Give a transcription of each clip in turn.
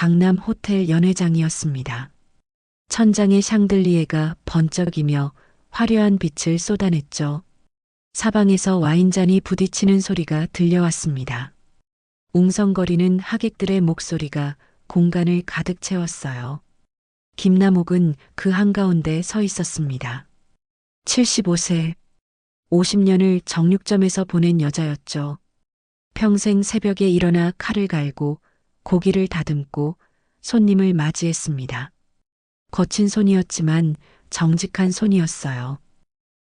강남 호텔 연회장이었습니다. 천장에 샹들리에가 번쩍이며 화려한 빛을 쏟아냈죠. 사방에서 와인잔이 부딪히는 소리가 들려왔습니다. 웅성거리는 하객들의 목소리가 공간을 가득 채웠어요. 김남옥은 그 한가운데 서 있었습니다. 75세, 50년을 정육점에서 보낸 여자였죠. 평생 새벽에 일어나 칼을 갈고 고기를 다듬고 손님을 맞이했습니다. 거친 손이었지만 정직한 손이었어요.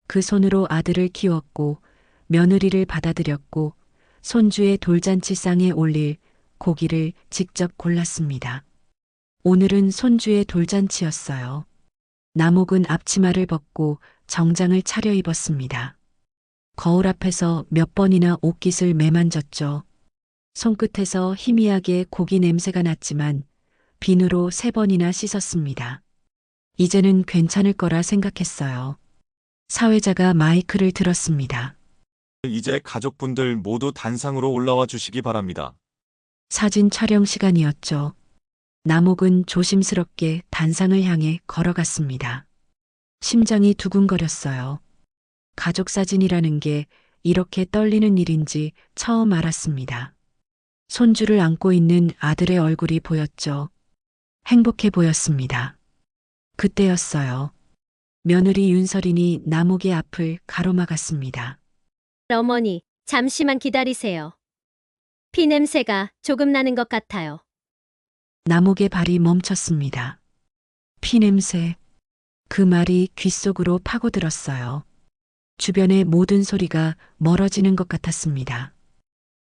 그 손으로 아들을 키웠고 며느리를 받아들였고 손주의 돌잔치상에 올릴 고기를 직접 골랐습니다. 오늘은 손주의 돌잔치였어요. 남옥은 앞치마를 벗고 정장을 차려입었습니다. 거울 앞에서 몇 번이나 옷깃을 매만졌죠. 손끝에서 희미하게 고기 냄새가 났지만 비누로 3번이나 씻었습니다. 이제는 괜찮을 거라 생각했어요. 사회자가 마이크를 들었습니다. 이제 가족분들 모두 단상으로 올라와 주시기 바랍니다. 사진 촬영 시간이었죠. 남옥은 조심스럽게 단상을 향해 걸어갔습니다. 심장이 두근거렸어요. 가족 사진이라는 게 이렇게 떨리는 일인지 처음 알았습니다. 손주를 안고 있는 아들의 얼굴이 보였죠. 행복해 보였습니다. 그때였어요. 며느리 윤설인이 남옥의 앞을 가로막았습니다. 어머니, 잠시만 기다리세요. 피 냄새가 조금 나는 것 같아요. 남옥의 발이 멈췄습니다. 피냄새. 그 말이 귓속으로 파고들었어요. 주변의 모든 소리가 멀어지는 것 같았습니다.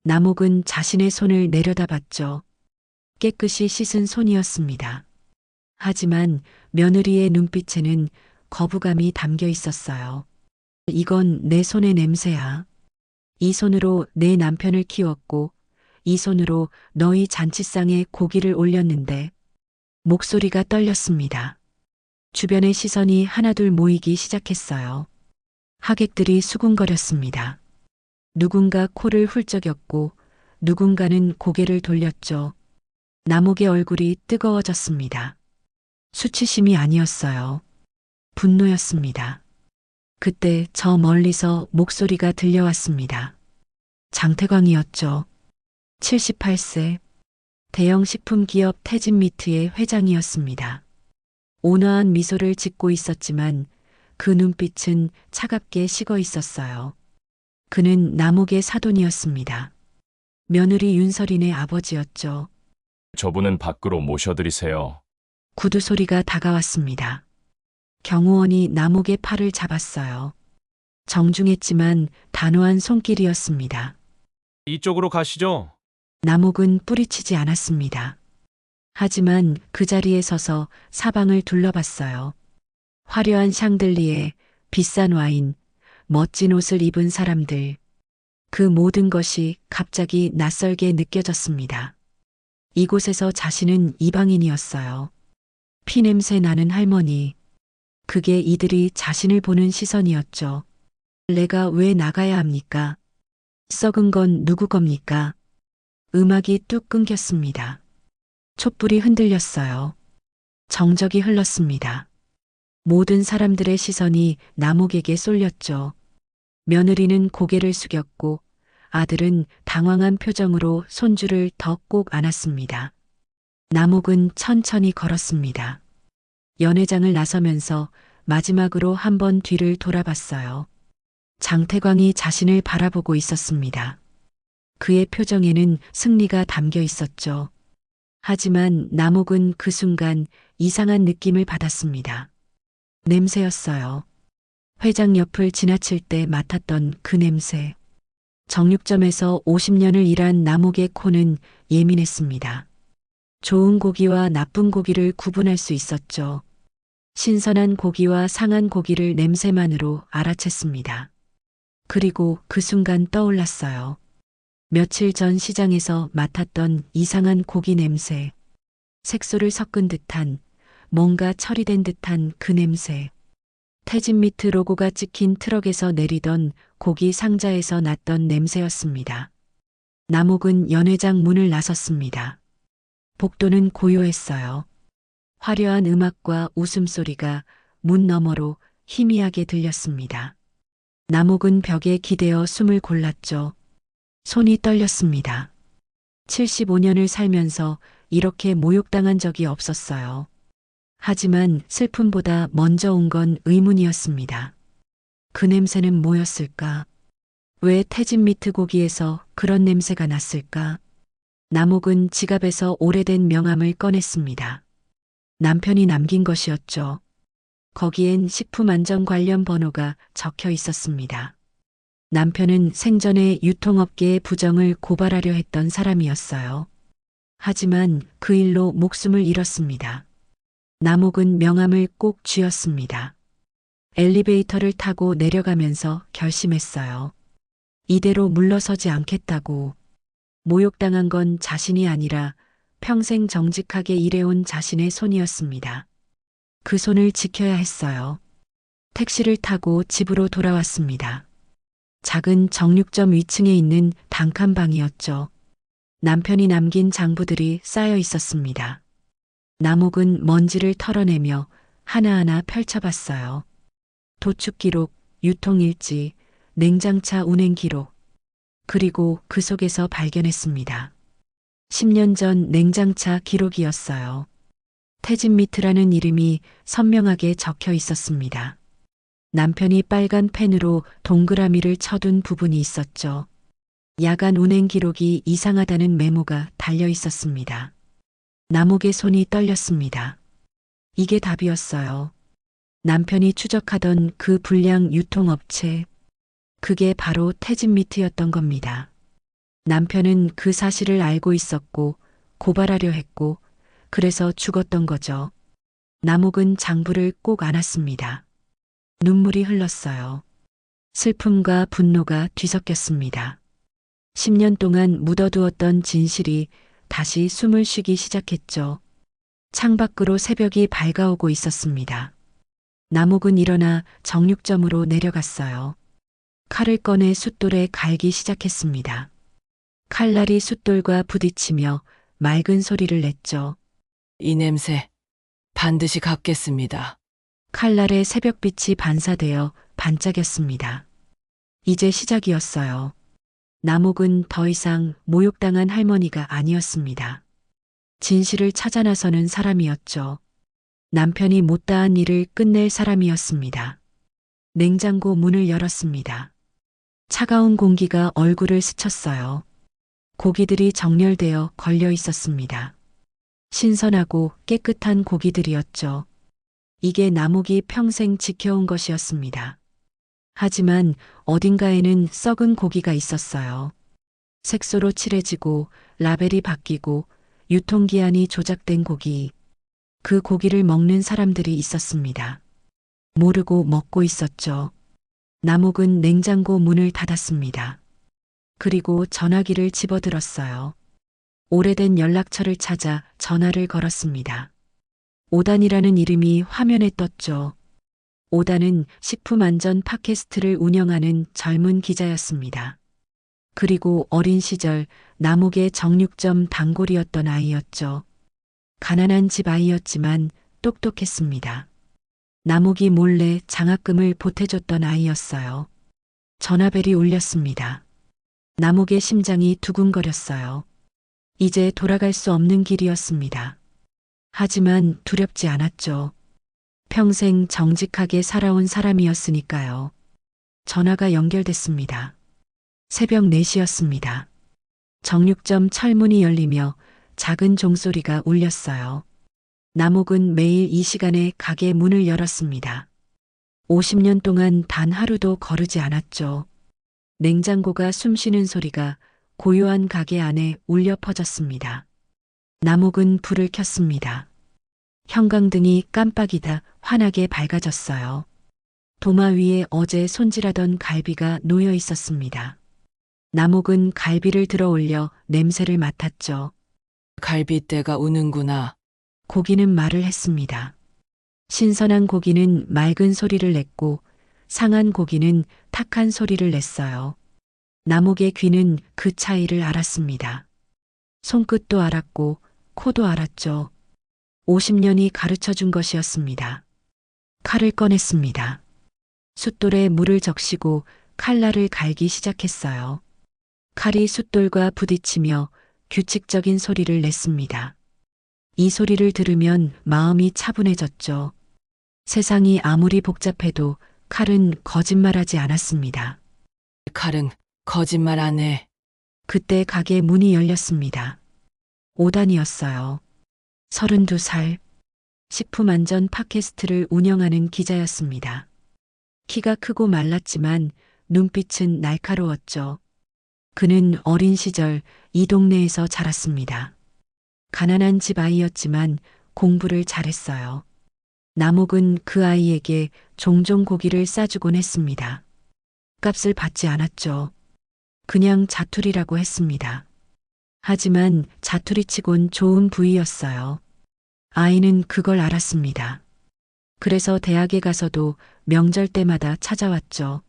남옥은 자신의 손을 내려다봤죠. 깨끗이 씻은 손이었습니다. 하지만 며느리의 눈빛에는 거부감이 담겨 있었어요. 이건 내 손의 냄새야. 이 손으로 내 남편을 키웠고 이 손으로 너희 잔치상에 고기를 올렸는데. 목소리가 떨렸습니다. 주변의 시선이 하나둘 모이기 시작했어요. 하객들이 수군거렸습니다. 누군가 코를 훌쩍였고 누군가는 고개를 돌렸죠. 남옥의 얼굴이 뜨거워졌습니다. 수치심이 아니었어요. 분노였습니다. 그때 저 멀리서 목소리가 들려왔습니다. 장태광이었죠. 78세. 대형 식품기업 태진미트의 회장이었습니다. 온화한 미소를 짓고 있었지만 그 눈빛은 차갑게 식어 있었어요. 그는 남옥의 사돈이었습니다. 며느리 윤설인의 아버지였죠. 저분은 밖으로 모셔드리세요. 구두 소리가 다가왔습니다. 경호원이 남옥의 팔을 잡았어요. 정중했지만 단호한 손길이었습니다. 이쪽으로 가시죠. 남옥은 뿌리치지 않았습니다. 하지만 그 자리에 서서 사방을 둘러봤어요. 화려한 샹들리에, 비싼 와인, 멋진 옷을 입은 사람들. 그 모든 것이 갑자기 낯설게 느껴졌습니다. 이곳에서 자신은 이방인이었어요. 피냄새 나는 할머니. 그게 이들이 자신을 보는 시선이었죠. 내가 왜 나가야 합니까? 썩은 건 누구 겁니까? 음악이 뚝 끊겼습니다. 촛불이 흔들렸어요. 정적이 흘렀습니다. 모든 사람들의 시선이 남옥에게 쏠렸죠. 며느리는 고개를 숙였고 아들은 당황한 표정으로 손주를 더 꼭 안았습니다. 남옥은 천천히 걸었습니다. 연회장을 나서면서 마지막으로 한 번 뒤를 돌아봤어요. 장태광이 자신을 바라보고 있었습니다. 그의 표정에는 승리가 담겨 있었죠. 하지만 남옥은 그 순간 이상한 느낌을 받았습니다. 냄새였어요. 회장 옆을 지나칠 때 맡았던 그 냄새. 정육점에서 50년을 일한 남옥의 코는 예민했습니다. 좋은 고기와 나쁜 고기를 구분할 수 있었죠. 신선한 고기와 상한 고기를 냄새만으로 알아챘습니다. 그리고 그 순간 떠올랐어요. 며칠 전 시장에서 맡았던 이상한 고기 냄새. 색소를 섞은 듯한, 뭔가 처리된 듯한 그 냄새. 태진미트 로고가 찍힌 트럭에서 내리던 고기 상자에서 났던 냄새였습니다. 남옥은 연회장 문을 나섰습니다. 복도는 고요했어요. 화려한 음악과 웃음소리가 문 너머로 희미하게 들렸습니다. 남욱은 벽에 기대어 숨을 골랐죠. 손이 떨렸습니다. 75년을 살면서 이렇게 모욕당한 적이 없었어요. 하지만 슬픔보다 먼저 온 건 의문이었습니다. 그 냄새는 뭐였을까? 왜 태진 미트 고기에서 그런 냄새가 났을까? 남욱은 지갑에서 오래된 명함을 꺼냈습니다. 남편이 남긴 것이었죠. 거기엔 식품 안전 관련 번호가 적혀 있었습니다. 남편은 생전에 유통업계의 부정을 고발하려 했던 사람이었어요. 하지만 그 일로 목숨을 잃었습니다. 남욱은 명함을 꼭 쥐었습니다. 엘리베이터를 타고 내려가면서 결심했어요. 이대로 물러서지 않겠다고. 모욕당한 건 자신이 아니라 평생 정직하게 일해온 자신의 손이었습니다. 그 손을 지켜야 했어요. 택시를 타고 집으로 돌아왔습니다. 작은 정육점 위층에 있는 단칸방이었죠. 남편이 남긴 장부들이 쌓여 있었습니다. 남욱은 먼지를 털어내며 하나하나 펼쳐봤어요. 도축 기록, 유통일지, 냉장차 운행 기록, 그리고 그 속에서 발견했습니다. 10년 전 냉장차 기록이었어요. 태진미트라는 이름이 선명하게 적혀 있었습니다. 남편이 빨간 펜으로 동그라미를 쳐둔 부분이 있었죠. 야간 운행 기록이 이상하다는 메모가 달려 있었습니다. 남욱의 손이 떨렸습니다. 이게 답이었어요. 남편이 추적하던 그 불량 유통업체, 그게 바로 태진미트였던 겁니다. 남편은 그 사실을 알고 있었고 고발하려 했고 그래서 죽었던 거죠. 남욱은 장부를 꼭 안았습니다. 눈물이 흘렀어요. 슬픔과 분노가 뒤섞였습니다. 10년 동안 묻어두었던 진실이 다시 숨을 쉬기 시작했죠. 창밖으로 새벽이 밝아오고 있었습니다. 남욱은 일어나 정육점으로 내려갔어요. 칼을 꺼내 숫돌에 갈기 시작했습니다. 칼날이 숫돌과 부딪히며 맑은 소리를 냈죠. 이 냄새 반드시 갚겠습니다. 칼날에 새벽빛이 반사되어 반짝였습니다. 이제 시작이었어요. 남욱은 더 이상 모욕당한 할머니가 아니었습니다. 진실을 찾아 나서는 사람이었죠. 남편이 못다한 일을 끝낼 사람이었습니다. 냉장고 문을 열었습니다. 차가운 공기가 얼굴을 스쳤어요. 고기들이 정렬되어 걸려 있었습니다. 신선하고 깨끗한 고기들이었죠. 이게 남욱이 평생 지켜온 것이었습니다. 하지만 어딘가에는 썩은 고기가 있었어요. 색소로 칠해지고 라벨이 바뀌고 유통기한이 조작된 고기. 그 고기를 먹는 사람들이 있었습니다. 모르고 먹고 있었죠. 남욱은 냉장고 문을 닫았습니다. 그리고 전화기를 집어들었어요. 오래된 연락처를 찾아 전화를 걸었습니다. 오단이라는 이름이 화면에 떴죠. 오단은 식품안전 팟캐스트를 운영하는 젊은 기자였습니다. 그리고 어린 시절 남욱의 정육점 단골이었던 아이였죠. 가난한 집 아이였지만 똑똑했습니다. 남욱이 몰래 장학금을 보태줬던 아이였어요. 전화벨이 울렸습니다. 남욱의 심장이 두근거렸어요. 이제 돌아갈 수 없는 길이었습니다. 하지만 두렵지 않았죠. 평생 정직하게 살아온 사람이었으니까요. 전화가 연결됐습니다. 새벽 4시였습니다. 정육점 철문이 열리며 작은 종소리가 울렸어요. 남욱은 매일 이 시간에 가게 문을 열었습니다. 50년 동안 단 하루도 거르지 않았죠. 냉장고가 숨쉬는 소리가 고요한 가게 안에 울려 퍼졌습니다. 남욱은 불을 켰습니다. 형광등이 깜빡이다 환하게 밝아졌어요. 도마 위에 어제 손질하던 갈비가 놓여 있었습니다. 남욱은 갈비를 들어 올려 냄새를 맡았죠. 갈빗대가 우는구나. 고기는 말을 했습니다. 신선한 고기는 맑은 소리를 냈고 상한 고기는 탁한 소리를 냈어요. 남욱의 귀는 그 차이를 알았습니다. 손끝도 알았고 코도 알았죠. 50년이 가르쳐 준 것이었습니다. 칼을 꺼냈습니다. 숫돌에 물을 적시고 칼날을 갈기 시작했어요. 칼이 숫돌과 부딪히며 규칙적인 소리를 냈습니다. 이 소리를 들으면 마음이 차분해졌죠. 세상이 아무리 복잡해도 칼은 거짓말하지 않았습니다. 칼은 거짓말 안 해. 그때 가게 문이 열렸습니다. 5단이었어요. 32살. 식품안전 팟캐스트를 운영하는 기자였습니다. 키가 크고 말랐지만 눈빛은 날카로웠죠. 그는 어린 시절 이 동네에서 자랐습니다. 가난한 집 아이였지만 공부를 잘했어요. 남욱은 그 아이에게 종종 고기를 싸주곤 했습니다. 값을 받지 않았죠. 그냥 자투리라고 했습니다. 하지만 자투리치곤 좋은 부위였어요. 아이는 그걸 알았습니다. 그래서 대학에 가서도 명절 때마다 찾아왔죠.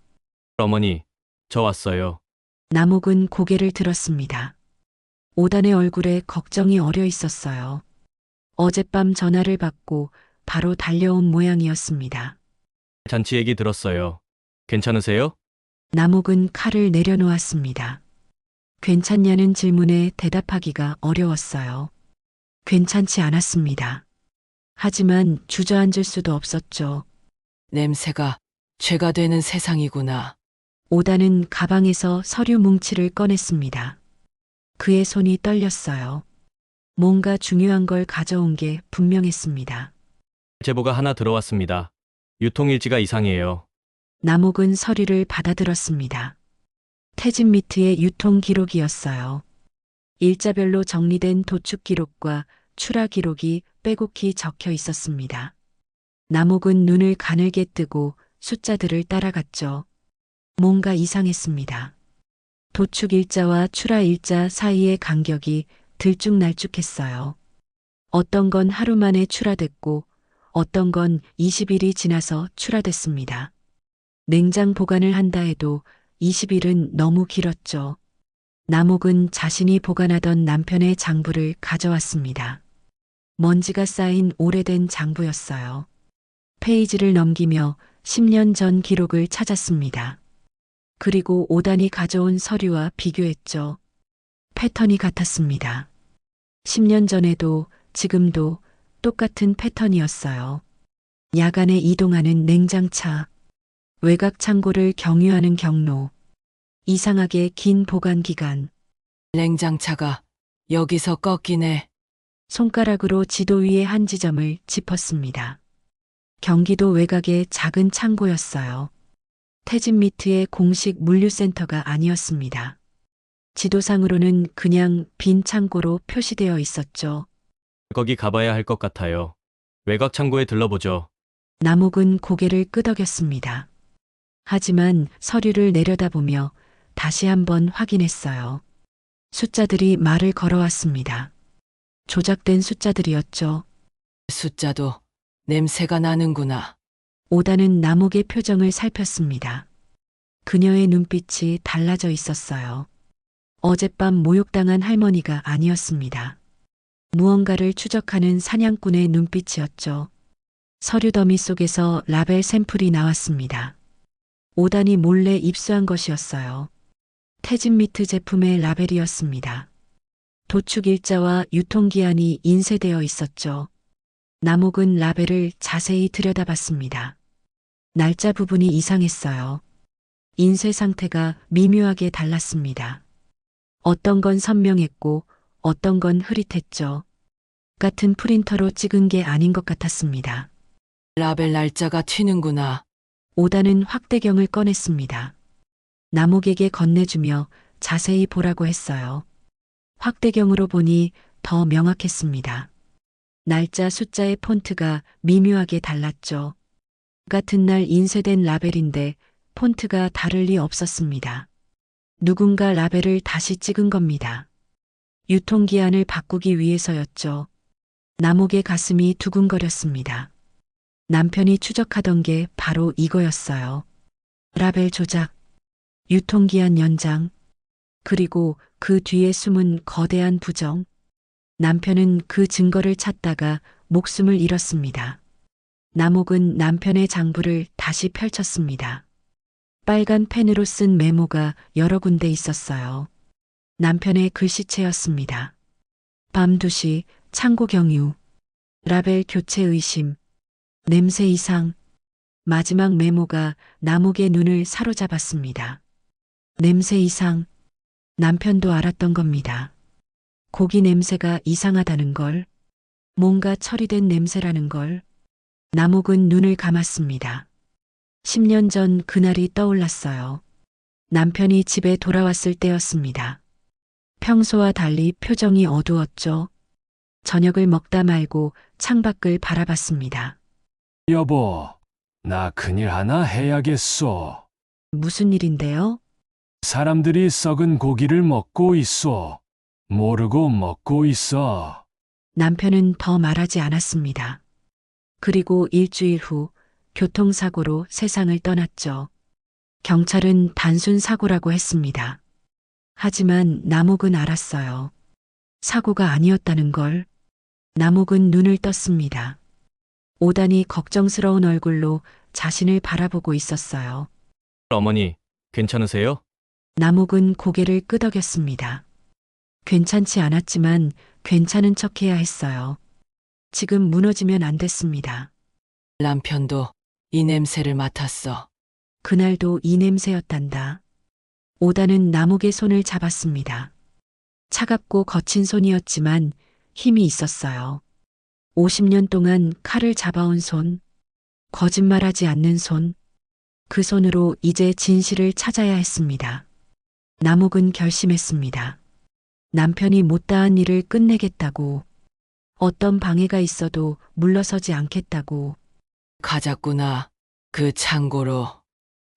어머니, 저 왔어요. 남욱은 고개를 들었습니다. 5단의 얼굴에 걱정이 어려 있었어요. 어젯밤 전화를 받고 바로 달려온 모양이었습니다. 잔치 얘기 들었어요. 괜찮으세요? 남욱은 칼을 내려놓았습니다. 괜찮냐는 질문에 대답하기가 어려웠어요. 괜찮지 않았습니다. 하지만 주저앉을 수도 없었죠. 냄새가 죄가 되는 세상이구나. 5단은 가방에서 서류 뭉치를 꺼냈습니다. 그의 손이 떨렸어요. 뭔가 중요한 걸 가져온 게 분명했습니다. 제보가 하나 들어왔습니다. 유통일지가 이상해요. 남욱은 서류를 받아들었습니다. 태진 미트의 유통 기록이었어요. 일자별로 정리된 도축 기록과 출하 기록이 빼곡히 적혀 있었습니다. 남욱은 눈을 가늘게 뜨고 숫자들을 따라갔죠. 뭔가 이상했습니다. 도축 일자와 출하 일자 사이의 간격이 들쭉날쭉했어요. 어떤 건 하루 만에 출하됐고 어떤 건 20일이 지나서 출하됐습니다. 냉장 보관을 한다 해도 20일은 너무 길었죠. 남욱은 자신이 보관하던 남편의 장부를 가져왔습니다. 먼지가 쌓인 오래된 장부였어요. 페이지를 넘기며 10년 전 기록을 찾았습니다. 그리고 5단이 가져온 서류와 비교했죠. 패턴이 같았습니다. 10년 전에도 지금도 똑같은 패턴이었어요. 야간에 이동하는 냉장차, 외곽 창고를 경유하는 경로, 이상하게 긴 보관 기간. 냉장차가 여기서 꺾이네. 손가락으로 지도 위의 한 지점을 짚었습니다. 경기도 외곽의 작은 창고였어요. 태진 미트의 공식 물류센터가 아니었습니다. 지도상으로는 그냥 빈 창고로 표시되어 있었죠. 거기 가봐야 할 것 같아요. 외곽 창고에 들러보죠. 남욱은 고개를 끄덕였습니다. 하지만 서류를 내려다보며 다시 한번 확인했어요. 숫자들이 말을 걸어왔습니다. 조작된 숫자들이었죠. 숫자도 냄새가 나는구나. 5단은 남욱의 표정을 살폈습니다. 그녀의 눈빛이 달라져 있었어요. 어젯밤 모욕당한 할머니가 아니었습니다. 무언가를 추적하는 사냥꾼의 눈빛이었죠. 서류 더미 속에서 라벨 샘플이 나왔습니다. 5단이 몰래 입수한 것이었어요. 태진 미트 제품의 라벨이었습니다. 도축 일자와 유통기한이 인쇄되어 있었죠. 남욱은 라벨을 자세히 들여다봤습니다. 날짜 부분이 이상했어요. 인쇄 상태가 미묘하게 달랐습니다. 어떤 건 선명했고 어떤 건 흐릿했죠. 같은 프린터로 찍은 게 아닌 것 같았습니다. 라벨 날짜가 튀는구나. 5단은 확대경을 꺼냈습니다. 남욱에게 건네주며 자세히 보라고 했어요. 확대경으로 보니 더 명확했습니다. 날짜 숫자의 폰트가 미묘하게 달랐죠. 같은 날 인쇄된 라벨인데 폰트가 다를 리 없었습니다. 누군가 라벨을 다시 찍은 겁니다. 유통기한을 바꾸기 위해서였죠. 남욱의 가슴이 두근거렸습니다. 남편이 추적하던 게 바로 이거였어요. 라벨 조작, 유통기한 연장, 그리고 그 뒤에 숨은 거대한 부정. 남편은 그 증거를 찾다가 목숨을 잃었습니다. 남옥은 남편의 장부를 다시 펼쳤습니다. 빨간 펜으로 쓴 메모가 여러 군데 있었어요. 남편의 글씨체였습니다. 밤 2시 창고 경유, 라벨 교체 의심, 냄새 이상. 마지막 메모가 남옥의 눈을 사로잡았습니다. 냄새 이상. 남편도 알았던 겁니다. 고기 냄새가 이상하다는 걸, 뭔가 처리된 냄새라는 걸. 남옥은 눈을 감았습니다. 10년 전 그날이 떠올랐어요. 남편이 집에 돌아왔을 때였습니다. 평소와 달리 표정이 어두웠죠. 저녁을 먹다 말고 창밖을 바라봤습니다. 여보, 나 큰일 하나 해야겠어. 무슨 일인데요? 사람들이 썩은 고기를 먹고 있어. 모르고 먹고 있어. 남편은 더 말하지 않았습니다. 그리고 일주일 후 교통사고로 세상을 떠났죠. 경찰은 단순 사고라고 했습니다. 하지만 남옥은 알았어요. 사고가 아니었다는 걸. 남옥은 눈을 떴습니다. 오단이 걱정스러운 얼굴로 자신을 바라보고 있었어요. 어머니, 괜찮으세요? 남옥은 고개를 끄덕였습니다. 괜찮지 않았지만 괜찮은 척해야 했어요. 지금 무너지면 안 됐습니다. 남편도 이 냄새를 맡았어. 그날도 이 냄새였단다. 오다는 남옥의 손을 잡았습니다. 차갑고 거친 손이었지만 힘이 있었어요. 50년 동안 칼을 잡아온 손, 거짓말하지 않는 손, 그 손으로 이제 진실을 찾아야 했습니다. 남옥은 결심했습니다. 남편이 못다한 일을 끝내겠다고, 어떤 방해가 있어도 물러서지 않겠다고. 가자꾸나. 그 창고로.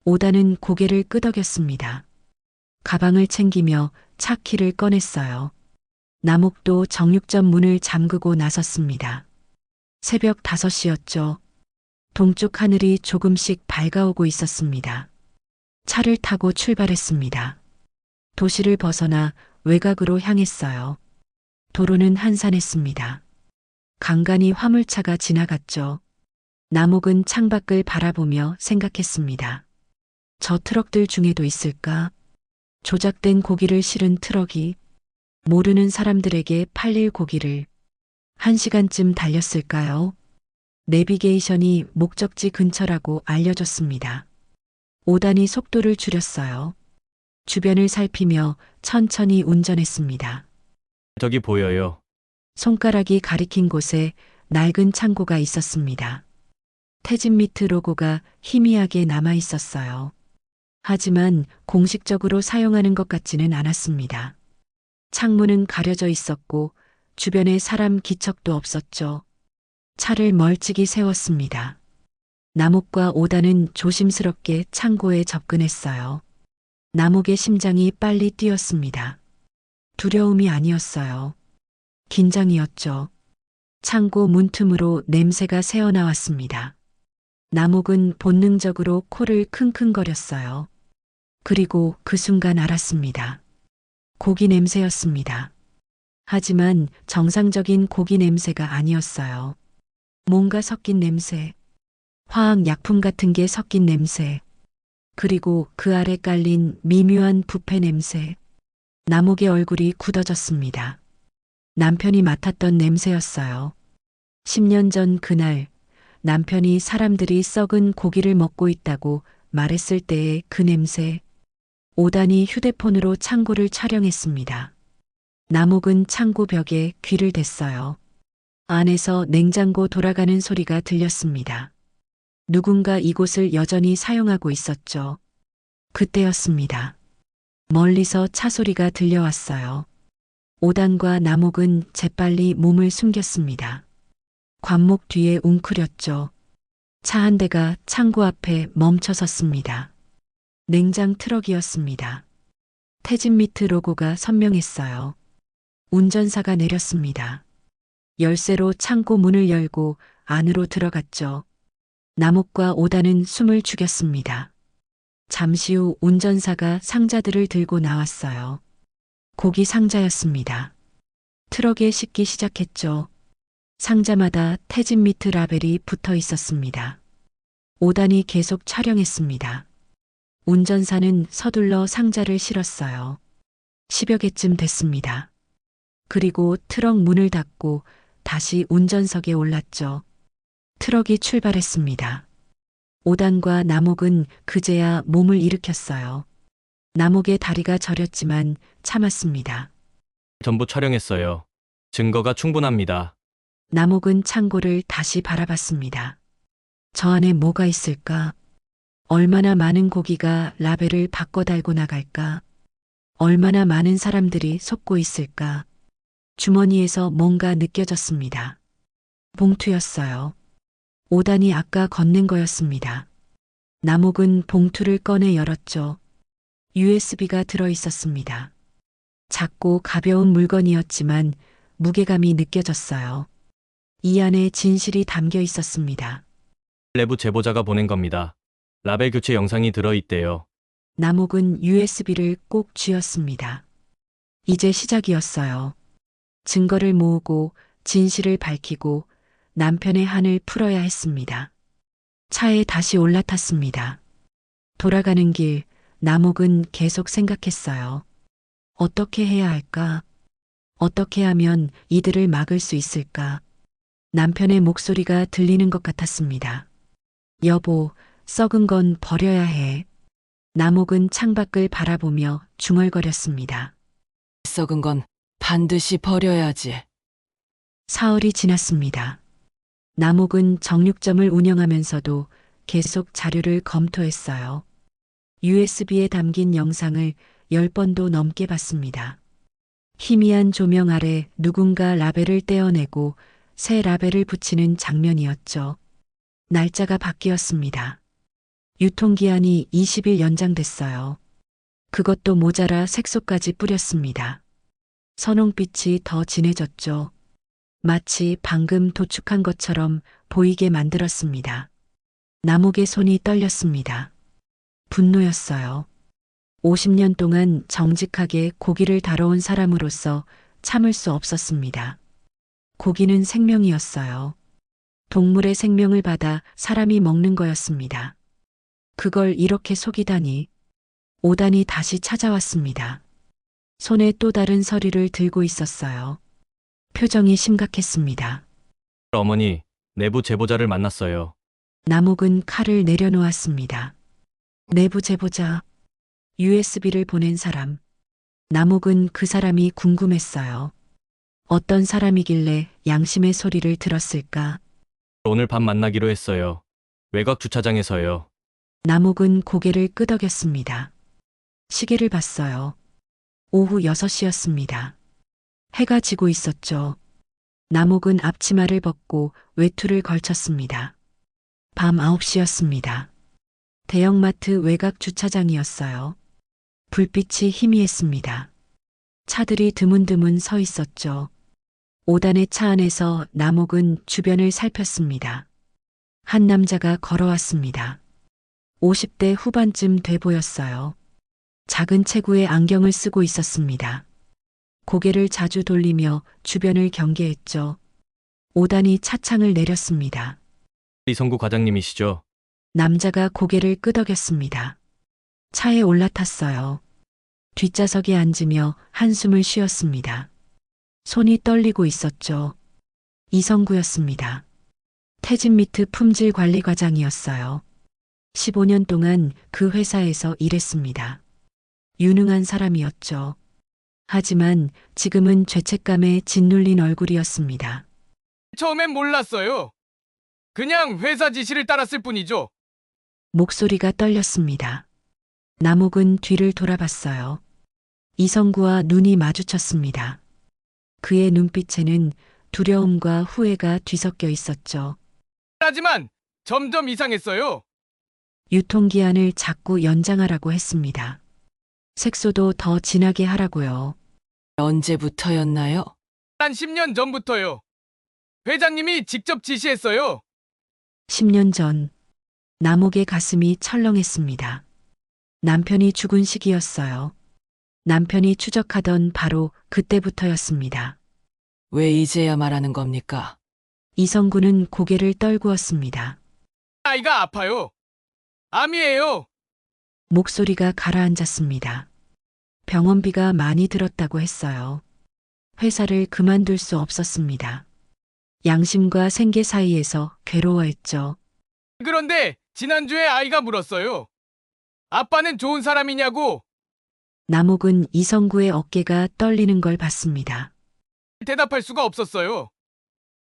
오다는 고개를 끄덕였습니다. 가방을 챙기며 차 키를 꺼냈어요. 남옥도 정육점 문을 잠그고 나섰습니다. 새벽 5시였죠. 동쪽 하늘이 조금씩 밝아오고 있었습니다. 차를 타고 출발했습니다. 도시를 벗어나 외곽으로 향했어요. 도로는 한산했습니다. 간간히 화물차가 지나갔죠. 남옥은 창밖을 바라보며 생각했습니다. 저 트럭들 중에도 있을까? 조작된 고기를 실은 트럭이 모르는 사람들에게 팔릴 고기를 1시간쯤 달렸을까요? 내비게이션이 목적지 근처라고 알려줬습니다. 오단이 속도를 줄였어요. 주변을 살피며 천천히 운전했습니다. 저기 보여요. 손가락이 가리킨 곳에 낡은 창고가 있었습니다. 태진미트 로고가 희미하게 남아 있었어요. 하지만 공식적으로 사용하는 것 같지는 않았습니다. 창문은 가려져 있었고 주변에 사람 기척도 없었죠. 차를 멀찍이 세웠습니다. 남옥과 오다는 조심스럽게 창고에 접근했어요. 남옥의 심장이 빨리 뛰었습니다. 두려움이 아니었어요. 긴장이었죠. 창고 문틈으로 냄새가 새어나왔습니다. 남옥은 본능적으로 코를 킁킁거렸어요. 그리고 그 순간 알았습니다. 고기 냄새였습니다. 하지만 정상적인 고기 냄새가 아니었어요. 뭔가 섞인 냄새, 화학 약품 같은 게 섞인 냄새, 그리고 그 아래 깔린 미묘한 부패 냄새. 남옥의 얼굴이 굳어졌습니다. 남편이 맡았던 냄새였어요. 10년 전 그날 남편이 사람들이 썩은 고기를 먹고 있다고 말했을 때의 그 냄새. 오단이 휴대폰으로 창고를 촬영했습니다. 남옥은 창고 벽에 귀를 댔어요. 안에서 냉장고 돌아가는 소리가 들렸습니다. 누군가 이곳을 여전히 사용하고 있었죠. 그때였습니다. 멀리서 차 소리가 들려왔어요. 오단과 남옥은 재빨리 몸을 숨겼습니다. 관목 뒤에 웅크렸죠. 차 한 대가 창고 앞에 멈춰 섰습니다. 냉장 트럭이었습니다. 태진미트 로고가 선명했어요. 운전사가 내렸습니다. 열쇠로 창고 문을 열고 안으로 들어갔죠. 남옥과 오다는 숨을 죽였습니다. 잠시 후 운전사가 상자들을 들고 나왔어요. 고기 상자였습니다. 트럭에 싣기 시작했죠. 상자마다 태진미트 라벨이 붙어 있었습니다. 5단이 계속 촬영했습니다. 운전사는 서둘러 상자를 실었어요. 10여 개쯤 됐습니다. 그리고 트럭 문을 닫고 다시 운전석에 올랐죠. 트럭이 출발했습니다. 5단과 남옥은 그제야 몸을 일으켰어요. 남옥의 다리가 저렸지만 참았습니다. 전부 촬영했어요. 증거가 충분합니다. 남옥은 창고를 다시 바라봤습니다. 저 안에 뭐가 있을까? 얼마나 많은 고기가 라벨을 바꿔 달고 나갈까? 얼마나 많은 사람들이 속고 있을까? 주머니에서 뭔가 느껴졌습니다. 봉투였어요. 5단이 아까 건넨 거였습니다. 남옥은 봉투를 꺼내 열었죠. USB가 들어 있었습니다. 작고 가벼운 물건이었지만 무게감이 느껴졌어요. 이 안에 진실이 담겨 있었습니다. 내부 제보자가 보낸 겁니다. 라벨 교체 영상이 들어있대요. 남옥은 USB를 꼭 쥐었습니다. 이제 시작이었어요. 증거를 모으고 진실을 밝히고 남편의 한을 풀어야 했습니다. 차에 다시 올라탔습니다. 돌아가는 길, 남옥은 계속 생각했어요. 어떻게 해야 할까? 어떻게 하면 이들을 막을 수 있을까? 남편의 목소리가 들리는 것 같았습니다. 여보, 썩은 건 버려야 해. 남옥은 창밖을 바라보며 중얼거렸습니다. 썩은 건 반드시 버려야지. 사흘이 지났습니다. 남옥은 정육점을 운영하면서도 계속 자료를 검토했어요. USB에 담긴 영상을 10번도 넘게 봤습니다. 희미한 조명 아래 누군가 라벨을 떼어내고 새 라벨을 붙이는 장면이었죠. 날짜가 바뀌었습니다. 유통기한이 20일 연장됐어요. 그것도 모자라 색소까지 뿌렸습니다. 선홍빛이 더 진해졌죠. 마치 방금 도축한 것처럼 보이게 만들었습니다. 남옥의 손이 떨렸습니다. 분노였어요. 50년 동안 정직하게 고기를 다뤄온 사람으로서 참을 수 없었습니다. 고기는 생명이었어요. 동물의 생명을 받아 사람이 먹는 거였습니다. 그걸 이렇게 속이다니. 5단이 다시 찾아왔습니다. 손에 또 다른 서류를 들고 있었어요. 표정이 심각했습니다. 어머니, 내부 제보자를 만났어요. 남옥은 칼을 내려놓았습니다. 내부 제보자, USB를 보낸 사람. 남옥은 그 사람이 궁금했어요. 어떤 사람이길래 양심의 소리를 들었을까? 오늘 밤 만나기로 했어요. 외곽 주차장에서요. 남옥은 고개를 끄덕였습니다. 시계를 봤어요. 오후 6시였습니다. 해가 지고 있었죠. 남옥은 앞치마를 벗고 외투를 걸쳤습니다. 밤 9시였습니다. 대형마트 외곽 주차장이었어요. 불빛이 희미했습니다. 차들이 드문드문 서 있었죠. 5단의 차 안에서 남옥은 주변을 살폈습니다. 한 남자가 걸어왔습니다. 50대 후반쯤 돼 보였어요. 작은 체구에 안경을 쓰고 있었습니다. 고개를 자주 돌리며 주변을 경계했죠. 5단이 차창을 내렸습니다. 이성구 과장님이시죠? 남자가 고개를 끄덕였습니다. 차에 올라탔어요. 뒷좌석에 앉으며 한숨을 쉬었습니다. 손이 떨리고 있었죠. 이성구였습니다. 태진미트 품질관리과장이었어요. 15년 동안 그 회사에서 일했습니다. 유능한 사람이었죠. 하지만 지금은 죄책감에 짓눌린 얼굴이었습니다. 처음엔 몰랐어요. 그냥 회사 지시를 따랐을 뿐이죠. 목소리가 떨렸습니다. 남옥은 뒤를 돌아봤어요. 이성구와 눈이 마주쳤습니다. 그의 눈빛에는 두려움과 후회가 뒤섞여 있었죠. 하지만 점점 이상했어요. 유통기한을 자꾸 연장하라고 했습니다. 색소도 더 진하게 하라고요. 언제부터였나요? 한 10년 전부터요. 회장님이 직접 지시했어요. 10년 전 남옥의 가슴이 철렁했습니다. 남편이 죽은 시기였어요. 남편이 추적하던 바로 그때부터였습니다. 왜 이제야 말하는 겁니까? 이성구는 고개를 떨구었습니다. 아이가 아파요. 암이에요. 목소리가 가라앉았습니다. 병원비가 많이 들었다고 했어요. 회사를 그만둘 수 없었습니다. 양심과 생계 사이에서 괴로워했죠. 그런데 지난주에 아이가 물었어요. 아빠는 좋은 사람이냐고. 남옥은 이성구의 어깨가 떨리는 걸 봤습니다. 대답할 수가 없었어요.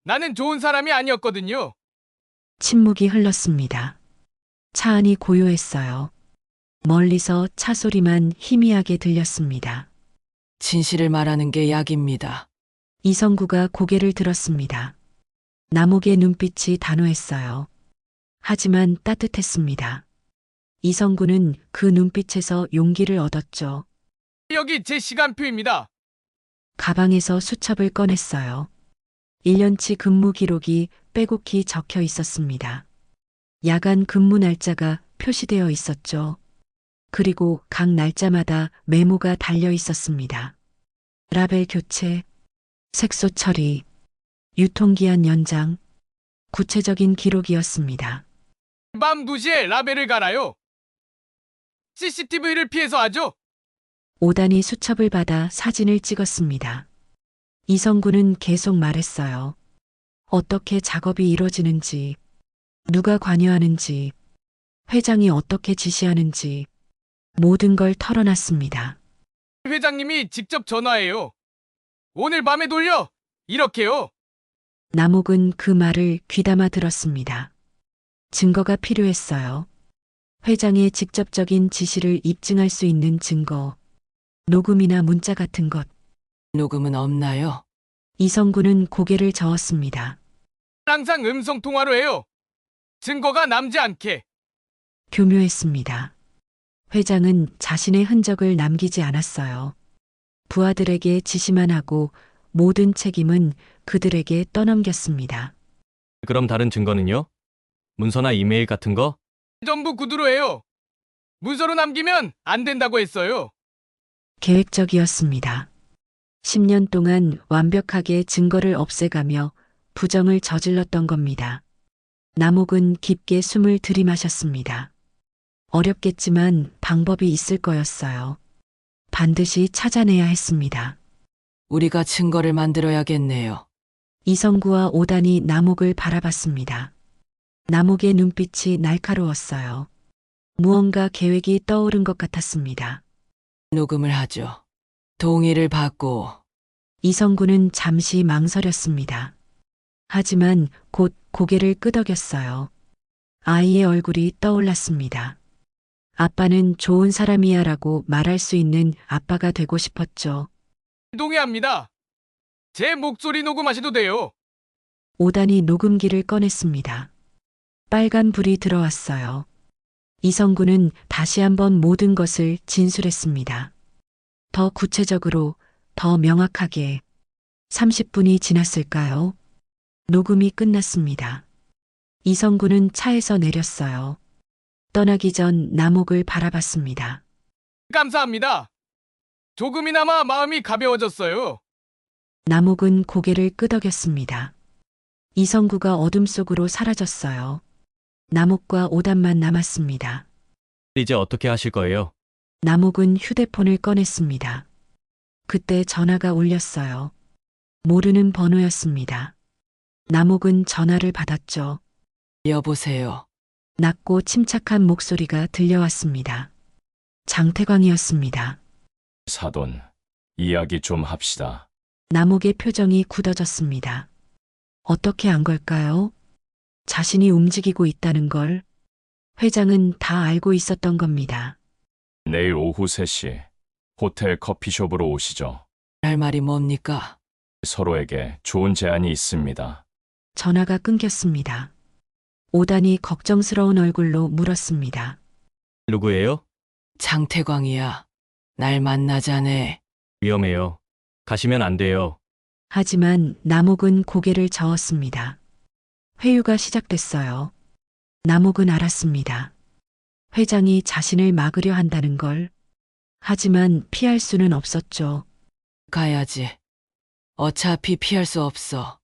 나는 좋은 사람이 아니었거든요. 침묵이 흘렀습니다. 차 안이 고요했어요. 멀리서 차 소리만 희미하게 들렸습니다. 진실을 말하는 게 약입니다. 이성구가 고개를 들었습니다. 남옥의 눈빛이 단호했어요. 하지만 따뜻했습니다. 이성구는 그 눈빛에서 용기를 얻었죠. 여기 제 시간표입니다. 가방에서 수첩을 꺼냈어요. 1년치 근무 기록이 빼곡히 적혀 있었습니다. 야간 근무 날짜가 표시되어 있었죠. 그리고 각 날짜마다 메모가 달려 있었습니다. 라벨 교체, 색소 처리, 유통기한 연장, 구체적인 기록이었습니다. 밤 2시에 라벨을 갈아요. CCTV를 피해서 하죠. 오단이 수첩을 받아 사진을 찍었습니다. 이성구는 계속 말했어요. 어떻게 작업이 이루어지는지, 누가 관여하는지, 회장이 어떻게 지시하는지, 모든 걸 털어놨습니다. 회장님이 직접 전화해요. 오늘 밤에 돌려. 이렇게요. 남옥은 그 말을 귀담아 들었습니다. 증거가 필요했어요. 회장의 직접적인 지시를 입증할 수 있는 증거, 녹음이나 문자 같은 것. 녹음은 없나요? 이성구는 고개를 저었습니다. 항상 음성 통화로 해요. 증거가 남지 않게. 교묘했습니다. 회장은 자신의 흔적을 남기지 않았어요. 부하들에게 지시만 하고 모든 책임은 그들에게 떠넘겼습니다. 그럼 다른 증거는요? 문서나 이메일 같은 거? 전부 구두로 해요. 문서로 남기면 안 된다고 했어요. 계획적이었습니다. 10년 동안 완벽하게 증거를 없애가며 부정을 저질렀던 겁니다. 남옥은 깊게 숨을 들이마셨습니다. 어렵겠지만 방법이 있을 거였어요. 반드시 찾아내야 했습니다. 우리가 증거를 만들어야겠네요. 이성구와 오단이 남옥을 바라봤습니다. 남옥의 눈빛이 날카로웠어요. 무언가 계획이 떠오른 것 같았습니다. 녹음을 하죠. 동의를 받고 이성구는 잠시 망설였습니다. 하지만 곧 고개를 끄덕였어요. 아이의 얼굴이 떠올랐습니다. 아빠는 좋은 사람이야 라고 말할 수 있는 아빠가 되고 싶었죠. 동의합니다. 제 목소리 녹음하셔도 돼요. 오단이 녹음기를 꺼냈습니다. 빨간 불이 들어왔어요. 이성구는 다시 한번 모든 것을 진술했습니다. 더 구체적으로, 더 명확하게. 30분이 지났을까요? 녹음이 끝났습니다. 이성구는 차에서 내렸어요. 떠나기 전 남옥을 바라봤습니다. 감사합니다. 조금이나마 마음이 가벼워졌어요. 남옥은 고개를 끄덕였습니다. 이성구가 어둠 속으로 사라졌어요. 남옥과 오단만 남았습니다. 이제 어떻게 하실 거예요? 남옥은 휴대폰을 꺼냈습니다. 그때 전화가 울렸어요. 모르는 번호였습니다. 남옥은 전화를 받았죠. 여보세요. 낮고 침착한 목소리가 들려왔습니다. 장태광이었습니다. 사돈, 이야기 좀 합시다. 남옥의 표정이 굳어졌습니다. 어떻게 안 걸까요? 자신이 움직이고 있다는 걸 회장은 다 알고 있었던 겁니다. 내일 오후 3시 호텔 커피숍으로 오시죠. 할 말이 뭡니까? 서로에게 좋은 제안이 있습니다. 전화가 끊겼습니다. 오단이 걱정스러운 얼굴로 물었습니다. 누구예요? 장태광이야. 날 만나자네. 위험해요. 가시면 안 돼요. 하지만 남옥은 고개를 저었습니다. 회유가 시작됐어요. 남옥은 알았습니다. 회장이 자신을 막으려 한다는 걸. 하지만 피할 수는 없었죠. 가야지. 어차피 피할 수 없어.